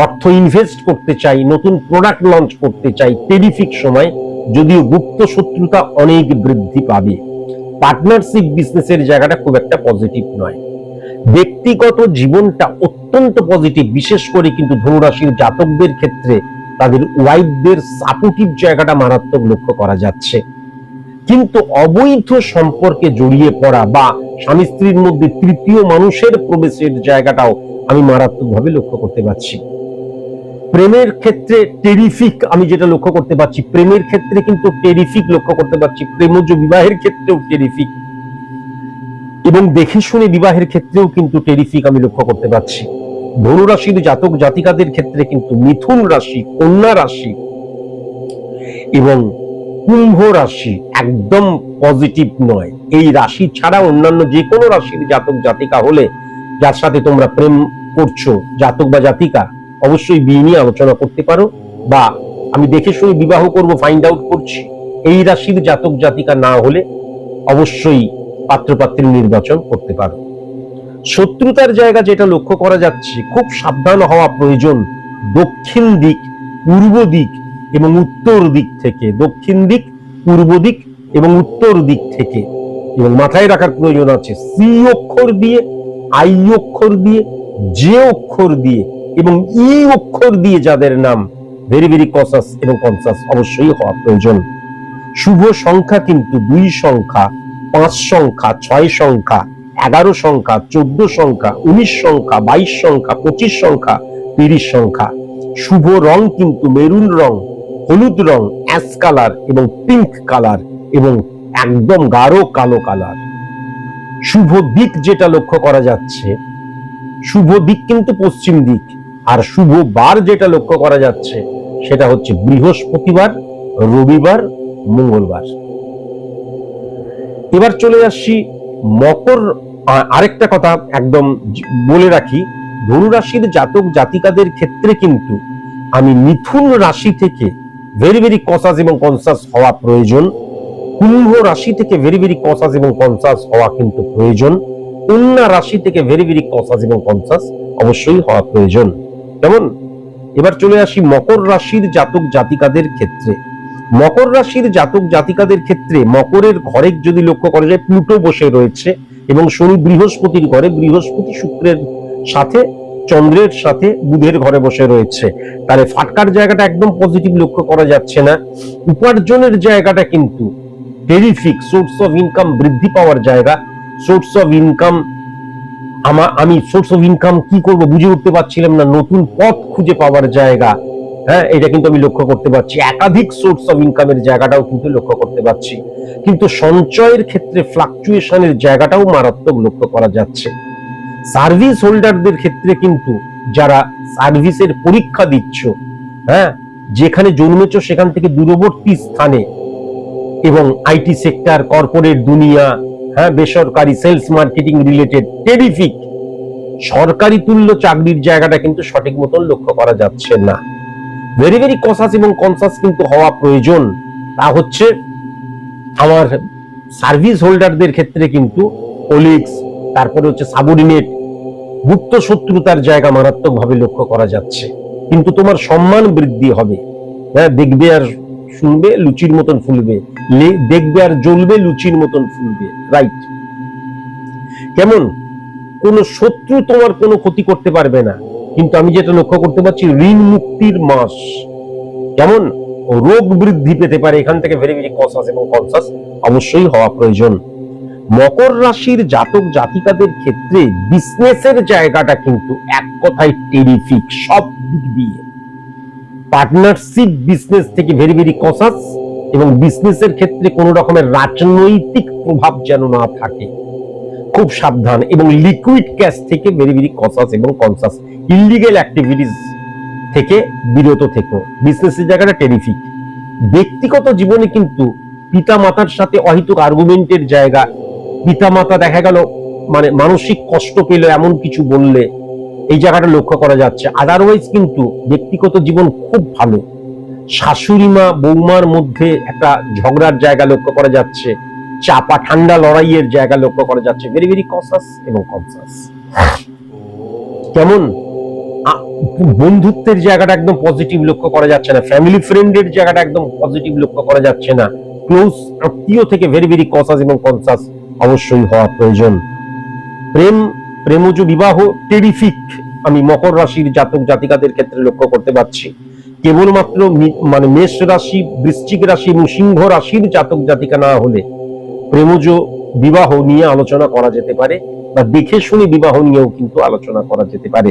অর্থ ইনভেস্ট করতে চাই, নতুন প্রোডাক্ট লঞ্চ করতে চাই টেরিফিক সময়, যদিও গুপ্ত শত্রুতা অনেক বৃদ্ধি পাবে। পার্টনারশিপ বিজনেসের জায়গাটা খুব একটা পজিটিভ নয়। ব্যক্তিগত জীবনটা অত্যন্ত পজিটিভ, বিশেষ করে কিন্তু ধনুরাশির জাতকদের ক্ষেত্রে তাদের ওয়াইফদের সাপোর্টিভ জায়গাটা মারাত্মক লক্ষ্য করা যাচ্ছে। কিন্তু অবৈধ সম্পর্কে জড়িয়ে পড়া বা স্বামী স্ত্রীর মধ্যে তৃতীয় মানুষের প্রবেশের জায়গাটাও আমি মারাত্মকভাবে লক্ষ্য করতে পারছি। প্রেমের ক্ষেত্রে টেরিফিক আমি যেটা লক্ষ্য করতে পারছি, প্রেমের ক্ষেত্রে কিন্তু টেরিফিক লক্ষ্য করতে পারছি। প্রেমজ বিবাহের ক্ষেত্রেও টেরিফিক এবং দেখে শুনে বিবাহের ক্ষেত্রেও কিন্তু টেরিফিক আমি লক্ষ্য করতে পারছি। ধনুরাশির জাতক জাতিকাদের ক্ষেত্রে কিন্তু মিথুন রাশি, কন্যা রাশি এবং কুম্ভ রাশি একদম পজিটিভ নয়। এই রাশি ছাড়া অন্যান্য যে কোনো রাশির জাতক জাতিকা হলে, যার সাথে তোমরা প্রেম করছো, জাতক বা জাতিকা, অবশ্যই বিয়ে নিয়ে আলোচনা করতে পারো, বা আমি দেখে শুনে বিবাহ করব ফাইন্ড আউট করছি, এই রাশির জাতক জাতিকা না হলে অবশ্যই পাত্রপাত্রী নির্বাচন করতে পারো। শত্রুতার জায়গা যেটা লক্ষ্য করা যাচ্ছে, খুব সাবধান হওয়া প্রয়োজন দক্ষিণ দিক, পূর্ব দিক এবং উত্তর দিক থেকে। দক্ষিণ দিক, পূর্ব দিক এবং উত্তর দিক থেকে। এবং মাথায় রাখার প্রয়োজন আছে সি অক্ষর দিয়ে, আই অক্ষর দিয়ে, জে অক্ষর দিয়ে এবং ই অক্ষর দিয়ে যাদের নাম, ভেরি ভেরি কসাস এবং কনসাস অবশ্যই হওয়া প্রয়োজন। শুভ সংখ্যা কিন্তু 2 সংখ্যা, 5 সংখ্যা, 6 সংখ্যা, 11 সংখ্যা, 14 সংখ্যা, 19 সংখ্যা, 22 সংখ্যা, 25 সংখ্যা, 30 সংখ্যা। শুভ রং কিন্তু মেরুন রং, হলুদ রং, অ্যাশ কালার এবং পিঙ্ক কালার এবং একদম গাঢ় কালো কালার। শুভ দিক যেটা লক্ষ্য করা যাচ্ছে, শুভ দিক কিন্তু পশ্চিম দিক। আর শুভ বার যেটা লক্ষ্য করা যাচ্ছে সেটা হচ্ছে বৃহস্পতিবার, রবিবার, মঙ্গলবার। এবার চলে আসছি মকর। আরেকটা কথা একদম বলে রাখি, ধনু রাশির জাতক জাতিকাদের ক্ষেত্রে কিন্তু আমি মিথুন রাশি থেকে ভেরি ভেরি কসাস এবং কনসাস হওয়া প্রয়োজন। কুম্ভ রাশি থেকে ভেরি ভেরি কসাস এবং কনসাস হওয়া কিন্তু প্রয়োজন। কন্যা রাশি থেকে ভেরি ভেরি কসাস এবং কনসাস অবশ্যই হওয়া প্রয়োজন। যেমন এবার চলে আসি মকর রাশির জাতক জাতিকাদের ক্ষেত্রে। মকর রাশির জাতক জাতিকাদের ক্ষেত্রে মকরের ঘরে যদি লক্ষ্য করা যায়, প্লুটো বসে রয়েছে এবং শনি বৃহস্পতির ঘরে, বৃহস্পতি শুক্রের সাথে, চন্দ্রের সাথে, বুধের ঘরে বসে রয়েছে। তাহলে ফাটকার জায়গাটা একদম পজিটিভ লক্ষ্য করা যাচ্ছে না। উপার্জনের জায়গাটা কিন্তু টেরিফিক, সোর্স অফ ইনকাম বৃদ্ধি পাওয়ার জায়গা। সোর্স অফ ইনকাম, আমি সোর্স অফ ইনকাম কি করব বুঝে উঠতে পারছিলাম না, নতুন পথ খুঁজে পাওয়ার জায়গা, হ্যাঁ, এটা কিন্তু আমি লক্ষ্য করতে পারছি। একাধিক সোর্স অফ ইনকামের জায়গাটাও কিন্তু লক্ষ্য করতে পারছি। কিন্তু সঞ্চয়ের ক্ষেত্রে ফ্লাকচুয়েশনের জায়গাটাও মারাত্মক লক্ষ্য করা যাচ্ছে। সার্ভিস হোল্ডারদের ক্ষেত্রে কিন্তু যারা সার্ভিসের পরীক্ষা দিচ্ছ, হ্যাঁ, যেখানে জন্মেছ সেখান থেকে দূরবর্তী স্থানে এবং আইটি সেক্টর, কর্পোরেট দুনিয়া, হ্যাঁ, বেসরকারি, সেলস মার্কেটিং রিলেটেড, টেরিফিক। সরকারি তুল্য চাকরির জায়গাটা কিন্তু সঠিক মতন লক্ষ্য করা যাচ্ছে না। ভেরি ভেরি কসাস এবং কনসাস কিন্তু হওয়া প্রয়োজন। তা হচ্ছে আমার সার্ভিস হোল্ডারদের ক্ষেত্রে কিন্তু কলিগস, তারপরে হচ্ছে সাবঅর্ডিনেট, গুপ্ত শত্রুতার জায়গা মারাত্মক ভাবে লক্ষ্য করা যাচ্ছে। কিন্তু তোমার সম্মান বৃদ্ধি হবে, হ্যাঁ, দেখবে আর শুনবে লুচির মতন ফুলবে, দেখবে আর জ্বলবে লুচির মতন ফুলবে, রাইট? কেমন কোন শত্রু তোমার কোনো ক্ষতি করতে পারবে না। কিন্তু আমি যেটা লক্ষ্য করতে পারছি, ঋণ মুক্তির মাস, যেমন রোগ বৃদ্ধি পেতে পারে, এখান থেকে ভেরি ভেরি কসাস এবং কনসাস অবশ্যই হওয়া প্রয়োজন। মকর রাশির জাতক জাতিকাদের ক্ষেত্রে বিজনেসের জায়গাটা কিন্তু এক কথায় টেরিফিক, সব দিক দিয়ে। পার্টনারশিপ বিজনেস থেকে ভেরি ভেরি কসাস, এবং বিজনেসের ক্ষেত্রে কোন রকমের রাজনৈতিক প্রভাব যেন না থাকে, খুব সাবধান। এবং লিকুইড ক্যাশ থেকে ভেরি ভেরি কসাস এবং কনসাস, ইলিগাল অ্যাক্টিভিটিস থেকে বিরত থেকো। বিজনেসের জায়গাটা টেরিফিক। ব্যক্তিগত জীবনে কিন্তু পিতা মাতার সাথে অহেতুক আর্গুমেন্টের জায়গা, পিতা মাতা দেখা গেল মানে মানসিক কষ্ট পেল এমন কিছু বললে, এই জায়গাটা লক্ষ্য করা যাচ্ছে। আদারওয়াইজ কিন্তু ব্যক্তিগত জীবন খুব ভালো। শাশুড়ি মা বৌমার মধ্যে একটা ঝগড়ার জায়গা লক্ষ্য করা যাচ্ছে, চাপা ঠান্ডা লড়াইয়ের জায়গা লক্ষ্য করা যাচ্ছে, ভেরি ভেরি কসাস এবং কনসাস। কেমন বন্ধুত্বের জায়গাটা একদম পজিটিভ লক্ষ্য করা যাচ্ছে না, ফ্যামিলি ফ্রেন্ডের জায়গাটা একদম পজিটিভ লক্ষ্য করা যাচ্ছে না। ক্লোজ আত্মীয় থেকে ভেরি ভেরি কসাস এবং কনসাস অবশ্যই হওয়া প্রয়োজন। প্রেমজ বিবাহ টেরিফিক আমি মকর রাশির জাতক জাতিকাদের ক্ষেত্রে লক্ষ্য করতে পারছি। কেবলমাত্র মানে মেষ রাশি, বৃশ্চিক রাশি এবং সিংহ রাশির জাতক জাতিকা না হলে প্রেমজ বিবাহ নিয়ে আলোচনা করা যেতে পারে, বা দেখে শুনে বিবাহ নিয়েও কিন্তু আলোচনা করা যেতে পারে।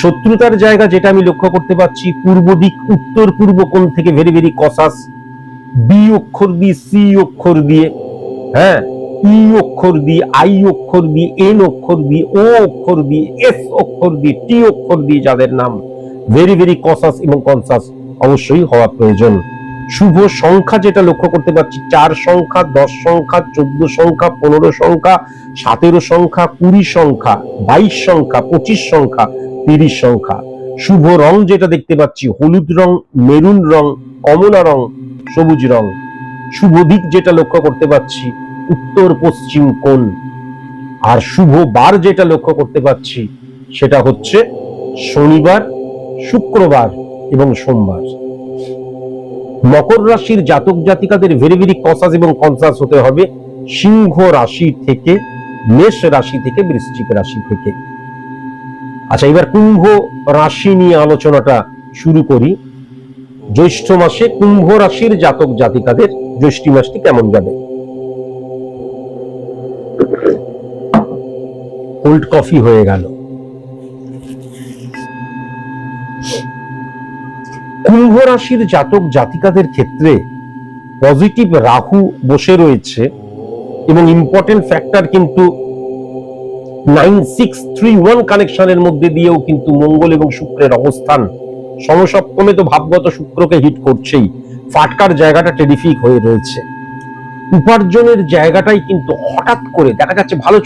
শত্রুতার জায়গা যেটা আমি লক্ষ্য করতে পারছি, পূর্ব দিক, উত্তর পূর্ব কোণ থেকে ভেরি ভেরি কসাস, বি অক্ষর দিয়ে, সি অক্ষর দিয়ে, হ্যাঁ, ই অক্ষর দিয়ে, আই অক্ষর দিয়ে, এন অক্ষর দিয়ে, ও অক্ষর দিয়ে, এস অক্ষর দিয়ে, টি অক্ষর দিয়ে যাদের নাম, ভেরি ভেরি কসাস এবং কনসাস অবশ্যই হওয়া প্রয়োজন। শুভ সংখ্যা যেটা লক্ষ্য করতে পারছি 4 সংখ্যা, 10 সংখ্যা, 14 সংখ্যা, 15 সংখ্যা, 17 সংখ্যা, 20 সংখ্যা, 22 সংখ্যা, 25 সংখ্যা, 30 সংখ্যা। শুভ রং যেটা দেখতে পাচ্ছি হলুদ রং, মেরুন রং, কমলা রং, সবুজ রং। শুভ দিক যেটা লক্ষ্য করতে পাচ্ছি উত্তর পশ্চিম কোণ। আর শুভ বার যেটা লক্ষ্য করতে পাচ্ছি সেটা হচ্ছে শনিবার, শুক্রবার এবং সোমবার। মকর রাশির জাতক জাতিকাদের ভেরি ভেরি কসাস এবং কনসাস হতে হবে সিংহ রাশি থেকে, মেষ রাশি থেকে, বৃশ্চিক রাশি থেকে। আচ্ছা, এবার কুম্ভ রাশি নিয়ে আলোচনাটা শুরু করি। জ্যৈষ্ঠ মাসে কুম্ভ রাশির জাতক জাতিকাদের জ্যৈষ্ঠী মাসটি কেমন যাবে? কোল্ড কফি হয়ে গেল। কুম্ভ রাশির জাতক জাতিকাদের ক্ষেত্রে পজিটিভ রাহু বসে রয়েছে এবং ইম্পর্টেন্ট ফ্যাক্টর কিন্তু 9631 কানেকশনের মধ্যে দিয়েও কিন্তু মঙ্গল এবং শুক্রের অবস্থান সমসপ্তমে তো ভাবগত শুক্রকে হিট করছেই, ফাটকার জায়গাটা টেরিফিক হয়ে রয়েছে। উপার্জনের জায়গাটাই কিন্তু হঠাৎ করে দেখা যাচ্ছে ভালো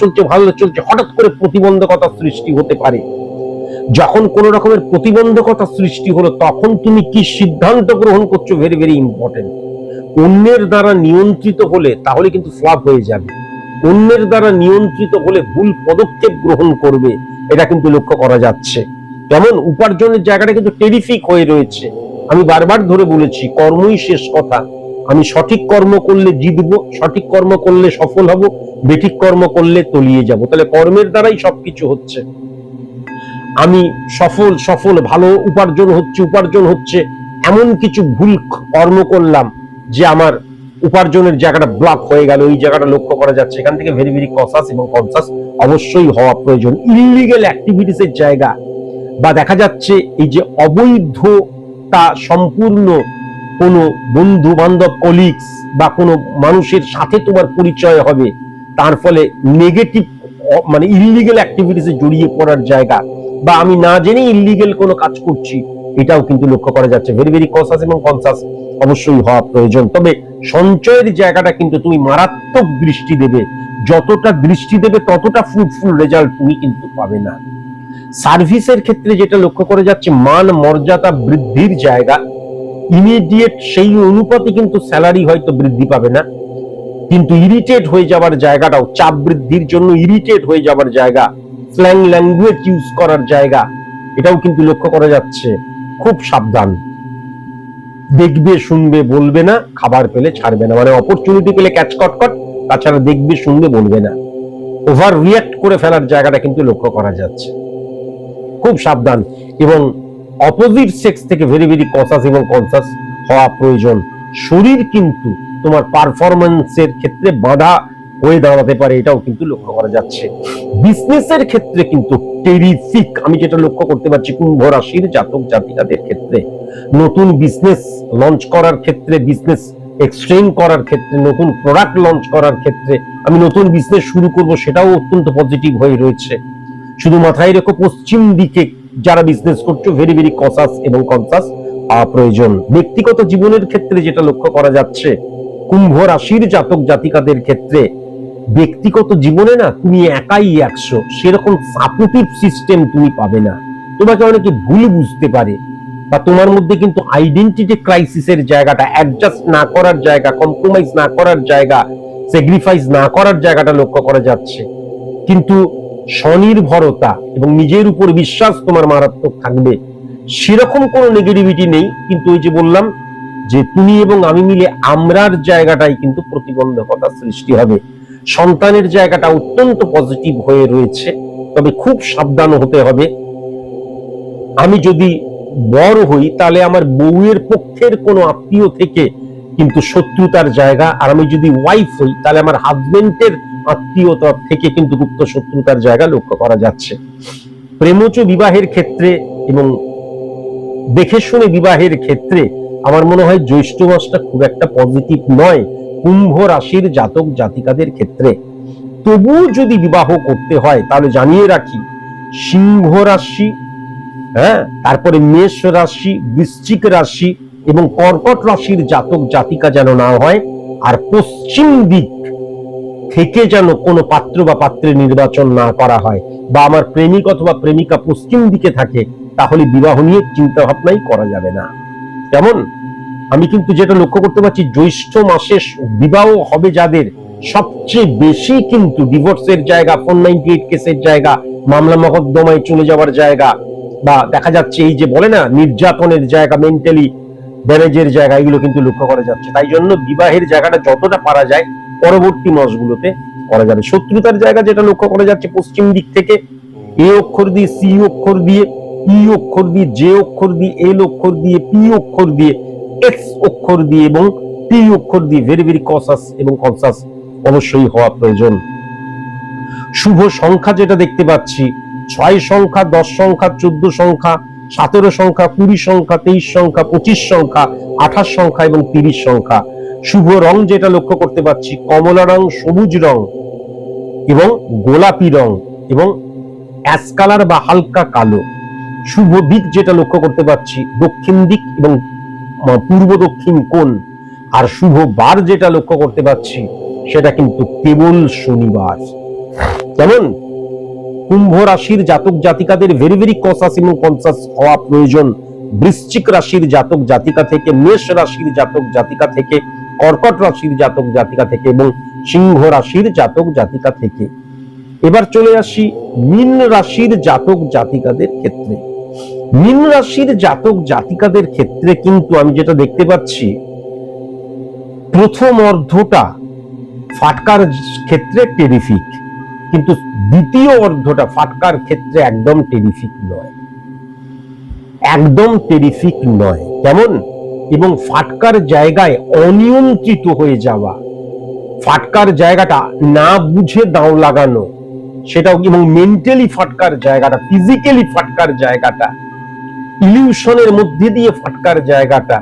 চলছে হঠাৎ করে প্রতিবন্ধকতা সৃষ্টি হতে পারে। যখন কোন রকমের প্রতিবন্ধকতা সৃষ্টি হলো তখন তুমি কি সিদ্ধান্ত গ্রহণ করছো ভেরি ভেরি ইম্পর্টেন্ট। অন্যের দ্বারা নিয়ন্ত্রিত হলে তাহলে কিন্তু ফ্লপ হয়ে যাবে, অন্যের দ্বারা নিয়ন্ত্রিত হলে ভুল পদক্ষেপ গ্রহণ করবে, এটা কিন্তু লক্ষ্য করা যাচ্ছে। যেমন উপার্জনের জায়গাটা কিন্তু টেরিফিক হয়ে রয়েছে। আমি বারবার ধরে বলেছি কর্মই শেষ কথা। আমি সঠিক কর্ম করলে জিতবো, সঠিক কর্ম করলে সফল হব, বেঠিক কর্ম করলে তলিয়ে যাব। তাহলে কর্মের দ্বারাই সবকিছু হচ্ছে। আমি সফল ভালো উপার্জন হচ্ছে এমন কিছু ভুল কর্ম করলাম যে আমার উপার্জনের জায়গাটা ব্লক হয়ে গেল, এই জায়গাটা লক্ষ্য করা যাচ্ছে। এখান থেকে ভেরি ভেরি কসাস এবং কনসাস অবশ্যই হওয়া প্রয়োজন। ইলিগাল অ্যাক্টিভিটিসের জায়গা বা দেখা যাচ্ছে এই যে অবৈধতা সম্পূর্ণ কোনো বন্ধু বান্ধব কলিগস বা কোনো মানুষের সাথে তোমার পরিচয় হবে, তার ফলে নেগেটিভ মানে ইলিগাল অ্যাক্টিভিটিসে জড়িয়ে পড়ার জায়গা, বা আমি না জেনে ইলিগাল কোনো কাজ করছি, এটাও কিন্তু লক্ষ্য করা যাচ্ছে। ভেরি ভেরি কসাস এবং কনসাস অবশ্যই হওয়া প্রয়োজন। তবে সঞ্চয়ের জায়গাটা কিন্তু তুমি মারাত্মক দৃষ্টি দেবে, যতটা দৃষ্টি দেবে ততটা ফ্রুটফুল রেজাল্ট তুমি কিন্তু পাবে না। সার্ভিসের ক্ষেত্রে যেটা লক্ষ্য করা যাচ্ছে মান মর্যাদা বৃদ্ধির জায়গা, ইমিডিয়েট সেই অনুপাতে কিন্তু স্যালারি হয়তো বৃদ্ধি পাবে না, কিন্তু ইরিটেট হয়ে যাওয়ার জায়গাটাও, চাপ বৃদ্ধির জন্য ইরিটেট হয়ে যাওয়ার জায়গা, স্ল্যাং ল্যাঙ্গুয়েজ ইউজ করার জায়গা, এটাও কিন্তু লক্ষ্য করা যাচ্ছে। খুব সাবধান। দেখবে শুনবে বলবে না, খাবার পেলে ছাড়বে না, মানে অপরচুনিটি পেলে ক্যাচ কটকট, তাছাড়া দেখবে শুনবে বলবে না। ওভার রিয়াক্ট করে ফেলার জায়গাটা কিন্তু লক্ষ্য করা যাচ্ছে। খুব সাবধান। এবং অপোজিট সেক্স থেকে ভেরি ভেরি কসাস এবং কনসাস হওয়া প্রয়োজন। শরীর কিন্তু তোমার পারফরম্যান্সের ক্ষেত্রে বাধা হয়ে দাঁড়াতে পারে, এটাও কিন্তু লক্ষ্য করা যাচ্ছে। বিজনেসের ক্ষেত্রে কিন্তু টেরিফিক আমি যেটা লক্ষ্য করতে পারছি কুম্ভ রাশির জাতক জাতিকাদের ক্ষেত্রে, নতুন বিজনেস লঞ্চ করার ক্ষেত্রে, বিজনেস এক্সটেন্ড করার ক্ষেত্রে, নতুন প্রোডাক্ট লঞ্চ করার ক্ষেত্রে, আমি নতুন বিজনেস শুরু করব, সেটাও অত্যন্ত পজিটিভ হয়ে রয়েছে। শুধু মাথায় রেখো পশ্চিম দিকে যারা বিজনেস করছো ভেরি ভেরি কসাস এবং কনসাস প্রয়োজন। ব্যক্তিগত জীবনের ক্ষেত্রে যেটা লক্ষ্য করা যাচ্ছে কুম্ভ রাশির জাতক জাতিকাদের ক্ষেত্রে, ব্যক্তিগত জীবনে না তুমি একাই 100, সেরকম সাপোর্টিভ সিস্টেম তুমি পাবে না। তোমাকে অনেকে ভুল বুঝতে পারে, বা তোমার মধ্যে কিন্তু আইডেন্টিটি ক্রাইসিসের জায়গাটা, অ্যাডজাস্ট না করার জায়গা, কম্প্রোমাইজ না করার জায়গা, স্যাক্রিফাইস না করার জায়গাটা লক্ষ্য করা যাচ্ছে। কিন্তু স্বনির্ভরতা এবং নিজের উপর বিশ্বাস তোমার মারাত্মক থাকবে, সেরকম কোনো নেগেটিভিটি নেই। কিন্তু ওই যে বললাম যে তুমি এবং আমি মিলে আমরার জায়গাটাই কিন্তু প্রতিবন্ধকতা সৃষ্টি হবে। সন্তানের জায়গাটা অত্যন্ত পজিটিভ হয়ে রয়েছে, তবে খুব সাবধান হতে হবে। আমি যদি বড় হই তাহলে আমার বউয়ের পক্ষের কোনো আত্মীয় থেকে কিন্তু শত্রুতার জায়গা, আর আমি যদি ওয়াইফ হই তাহলে আমার হাজবেন্ডের আত্মীয়তা থেকে কিন্তু গুপ্ত শত্রুতার জায়গা লক্ষ্য করা যাচ্ছে। প্রেমজ বিবাহের ক্ষেত্রে এবং দেখে শুনে বিবাহের ক্ষেত্রে আমার মনে হয় জ্যৈষ্ঠ মাসটা খুব একটা পজিটিভ নয় কুম্ভ রাশির জাতক জাতিকাদের ক্ষেত্রে। তবুও যদি বিবাহ করতে হয় তাহলে জানিয়ে রাখি সিংহ রাশি, তারপরে মেষ রাশি, বৃশ্চিক রাশি, এবং কর্কট রাশির জাতক জাতিকা যেন না হয়, আর পশ্চিম দিক থেকে যেন কোনো পাত্র বা পাত্রের নির্বাচন না করা হয়, বা আমার প্রেমিক অথবা প্রেমিকা পশ্চিম দিকে থাকে, তাহলে বিবাহ নিয়ে চিন্তা ভাবনাই করা যাবে না। তেমন আমি কিন্তু যেটা লক্ষ্য করতে পারছি, জ্যৈষ্ঠ মাসে বিবাহ হবে যাদের, সবচেয়ে বেশি কিন্তু ডিভোর্সের জায়গা, 498 কেসের জায়গা, মামলা মকদ্দমায় চলে যাওয়ার জায়গা, বা দেখা যাচ্ছে এই যে বলে না নির্যাতনের জায়গা, মেন্টালি ড্যামেজের জায়গা, এগুলো কিন্তু লক্ষ্য করা যাচ্ছে। তাই জন্য বিবাহের জায়গাটা যতটা পারা যায় পরবর্তী মাসগুলোতে করা যাবে। শত্রুতার জায়গা যেটা লক্ষ্য করা যাচ্ছে, পশ্চিম দিক থেকে এ অক্ষর দিয়ে, সি অক্ষর দিয়ে, ই অক্ষর দিয়ে, জে অক্ষর দিয়ে, এল অক্ষর দিয়ে, পি অক্ষর দিয়ে, এক্স অক্ষর দিয়ে এবং টি অক্ষর দিয়ে ভেরি ভেরি কসাস এবং কনসাস অবশ্যই হওয়া প্রয়োজন। শুভ সংখ্যা যেটা দেখতে পাচ্ছি, 6 সংখ্যা, 10 সংখ্যা, 14 সংখ্যা, 17 সংখ্যা, 20 সংখ্যা, 23 সংখ্যা, 25 সংখ্যা, 28 সংখ্যা এবং 30 সংখ্যা। শুভ রং যেটা লক্ষ্য করতে পাচ্ছি, কমলা রং, সবুজ রং এবং গোলাপি রং এবং অ্যাশ কালার বা হালকা কালো। শুভ দিক যেটা লক্ষ্য করতে পাচ্ছি, দক্ষিণ দিক এবং পূর্ব দক্ষিণ কোণ। আর শুভ বার যেটা লক্ষ্য করতে পাচ্ছি, সেটা কিন্তু কেবল শনিবার। যেমন কুম্ভ রাশির জাতক জাতিকাদের ভেরি ভেরি কসাস এবং কনসাস হওয়া প্রয়োজন। বৃশ্চিক রাশির জাতক জাতিকা থেকে, মেষ রাশির জাতক জাতিকা থেকে, কর্কট রাশির জাতক জাতিকা থেকে এবং সিংহ রাশির জাতক জাতিকা থেকে। এবার চলে আসি মীন রাশির জাতক জাতিকাদের ক্ষেত্রে। মীন রাশির জাতক জাতিকাদের ক্ষেত্রে কিন্তু আমি যেটা দেখতে পাচ্ছি, প্রথম অর্ধটা ফাটকার ক্ষেত্রে টেরিফিক, কিন্তু দ্বিতীয় অর্ধটা ফাটকার ক্ষেত্রে একদম টেরিফিক নয়, একদম টেরিফিক নয়। কেমন? এবং ফাটকার জায়গায় অনিয়ন্ত্রিত হয়ে যাওয়া, ফাটকার জায়গাটা না বুঝে দাও লাগানো, সেটাও, এবং মেন্টালি ফাটকার জায়গাটা, ফিজিক্যালি ফাটকার জায়গাটা, ইলিউশনের মধ্যে দিয়ে ফাটকার জায়গাটা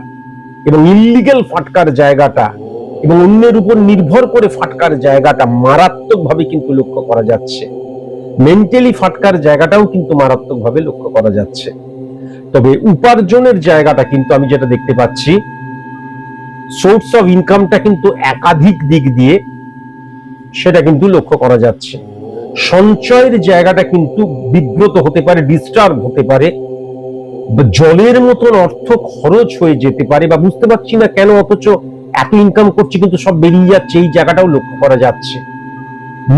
এবং ইল্লিগ্যাল ফাটকার জায়গাটা এবং অন্যের উপর নির্ভর করে ফাটকার জায়গাটা মারাত্মকভাবে কিন্তু লক্ষ্য করা যাচ্ছে। মেন্টালি ফাটকার জায়গাটাও কিন্তু মারাত্মকভাবে লক্ষ্য করা যাচ্ছে। তবে উপার্জনের জায়গাটা কিন্তু আমি যেটা দেখতে পাচ্ছি, সোর্স অফ ইনকামটা কিন্তু একাধিক দিক দিয়ে সেটা কিন্তু লক্ষ্য করা যাচ্ছে। সঞ্চয়ের জায়গাটা কিন্তু বিব্রত হতে পারে, ডিস্টার্ব হতে পারে, জলের মতন অর্থ খরচ হয়ে যেতে পারে, বা বুঝতে পারছি না কেন অথচ এত ইনকাম করছি কিন্তু সব বেরিয়ে যাচ্ছে, এই জায়গাটাও লক্ষ্য করা যাচ্ছে।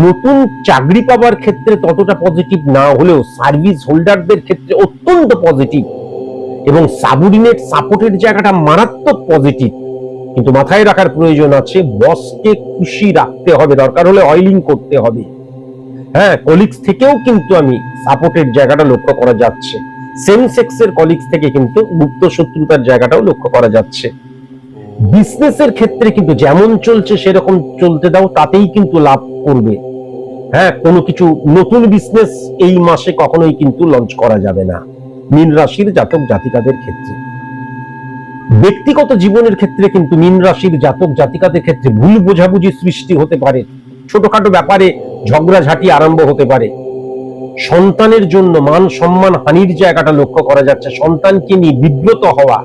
নতুন চাকরি পাওয়ার ক্ষেত্রে ততটা পজিটিভ না হলেও সার্ভিস হোল্ডারদের ক্ষেত্রে অত্যন্ত পজিটিভ, এবং সাবঅর্ডিনেট সাপোর্টের জায়গাটা মারাত্মক পজিটিভ। কিন্তু মাথায় রাখার প্রয়োজন আছে, বসকে খুশি রাখতে হবে, দরকার হলে অয়েলিং করতে হবে। হ্যাঁ, কলিগস থেকেও কিন্তু আমি সাপোর্টের জায়গাটা লক্ষ্য করা যাচ্ছে। সেম সেক্সের কলিগস থেকে কিন্তু গুপ্ত শত্রুতার জায়গাটাও লক্ষ্য করা যাচ্ছে। বিজনেসের ক্ষেত্রে কিন্তু যেমন চলছে সেরকম চলতে দাও, তাতেই কিন্তু লাভ করবে। হ্যাঁ, কোনো কিছু নতুন বিজনেস এই মাসে কখনোই কিন্তু লঞ্চ করা যাবে না মীন রাশির জাতক জাতিকাদের ক্ষেত্রে। ব্যক্তিগত জীবনের ক্ষেত্রে কিন্তু মীন রাশির জাতক জাতিকাদের ক্ষেত্রে ভুল বোঝাবুঝি সৃষ্টি হতে পারে, ছোটখাটো ব্যাপারে ঝগড়াঝাটি আরম্ভ হতে পারে। সন্তানের জন্য মান সম্মান হানির জায়গাটা লক্ষ্য করা যাচ্ছে। সন্তানকে নিয়ে বিব্রত হওয়া,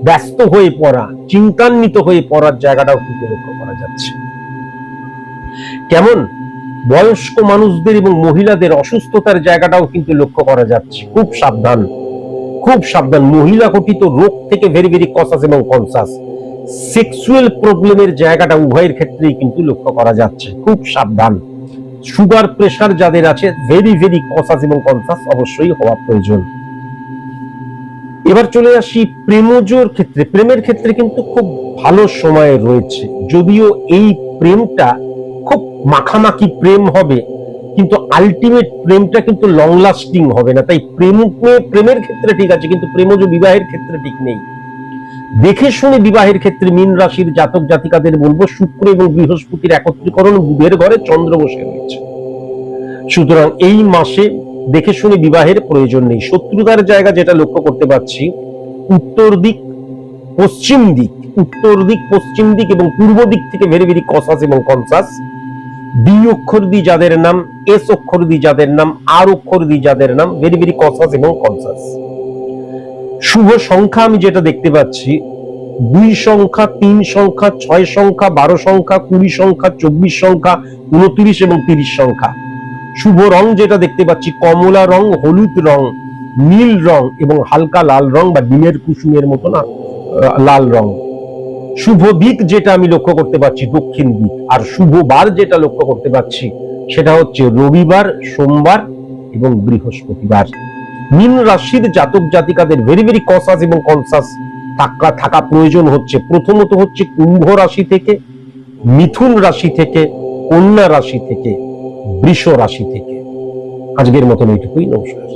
ব্যস্ত হয়ে পড়া, চিন্তান্বিত হয়ে পড়ার জায়গাটাও কিন্তু লক্ষ্য করা যাচ্ছে। কেমন? বয়স্ক মানুষদের এবং মহিলাদের অসুস্থতার জায়গাটাও কিন্তু লক্ষ্য করা যাচ্ছে। খুব সাবধান, খুব সাবধান। মহিলা ঘটিত রোগ থেকে ভেরি ভেরি কসাস এবং কনসাস। সেক্সুয়াল প্রবলেমের জায়গাটা উভয়ের ক্ষেত্রেই কিন্তু লক্ষ্য করা যাচ্ছে, খুব সাবধান। সুগার প্রেসার যাদের আছে ভেরি ভেরি কসাস এবং কনসাস অবশ্যই হওয়া প্রয়োজন। এবার চলে আসি প্রেমজোর ক্ষেত্রে। প্রেমের ক্ষেত্রে কিন্তু খুব ভালো সময় রয়েছে, যদিও এই প্রেমটা খুব মাখামাখি প্রেম হবে, কিন্তু আলটিমেট প্রেমটা কিন্তু লং লাস্টিং হবে না। তাই প্রেমের ক্ষেত্রে ঠিক আছে, কিন্তু প্রেমজ বিবাহের ক্ষেত্রে ঠিক নেই। দেখে শুনে বিবাহের ক্ষেত্রে মীন রাশির জাতক জাতিকাদের বলবো, শুক্র এবং বৃহস্পতির একত্রীকরণ, বুধের ঘরে চন্দ্র বসে রয়েছে, সুতরাং এই মাসে দেখে শুনে বিবাহের প্রয়োজন নেই। শত্রুতার জায়গা যেটা লক্ষ্য করতে পারছি, উত্তর দিক, পশ্চিম দিক, উত্তর দিক, পশ্চিম দিক এবং পূর্ব দিক থেকে ভেরি ভেরি কসাস এবং কনসাস। বি অক্ষর দিয়ে যাদের নাম, এস অক্ষর দিয়ে যাদের নাম, আর অক্ষর দিয়ে যাদের নাম, ভেরি ভেরি কসাস এবং কনসাস। শুভ সংখ্যা আমি যেটা দেখতে পাচ্ছি, 2 সংখ্যা, 3 সংখ্যা, 6 সংখ্যা, 12 সংখ্যা, 20 সংখ্যা, 24 সংখ্যা, 29 এবং 30 সংখ্যা। শুভ রং যেটা দেখতে পাচ্ছি কমলা রং, হলুদ রং, নীল রং এবং হালকা লাল রং বা ডিমের কুসুমের মতো না লাল রং। শুভ দিক যেটা আমি লক্ষ্য করতে পারছি দক্ষিণ দিক। আর শুভ বার যেটা লক্ষ্য করতে পারছি সেটা হচ্ছে রবিবার, সোমবার এবং বৃহস্পতিবার। মীন রাশির জাতক জাতিকাদের ভেরি ভেরি কসাস এবং কনসাস থাকা প্রয়োজন হচ্ছে। প্রথমত হচ্ছে কুম্ভ রাশি থেকে, মিথুন রাশি থেকে, কন্যা রাশি থেকে, বৃষ রাশি থেকে। আজকের মতন এইটুকুই। নমস্কার।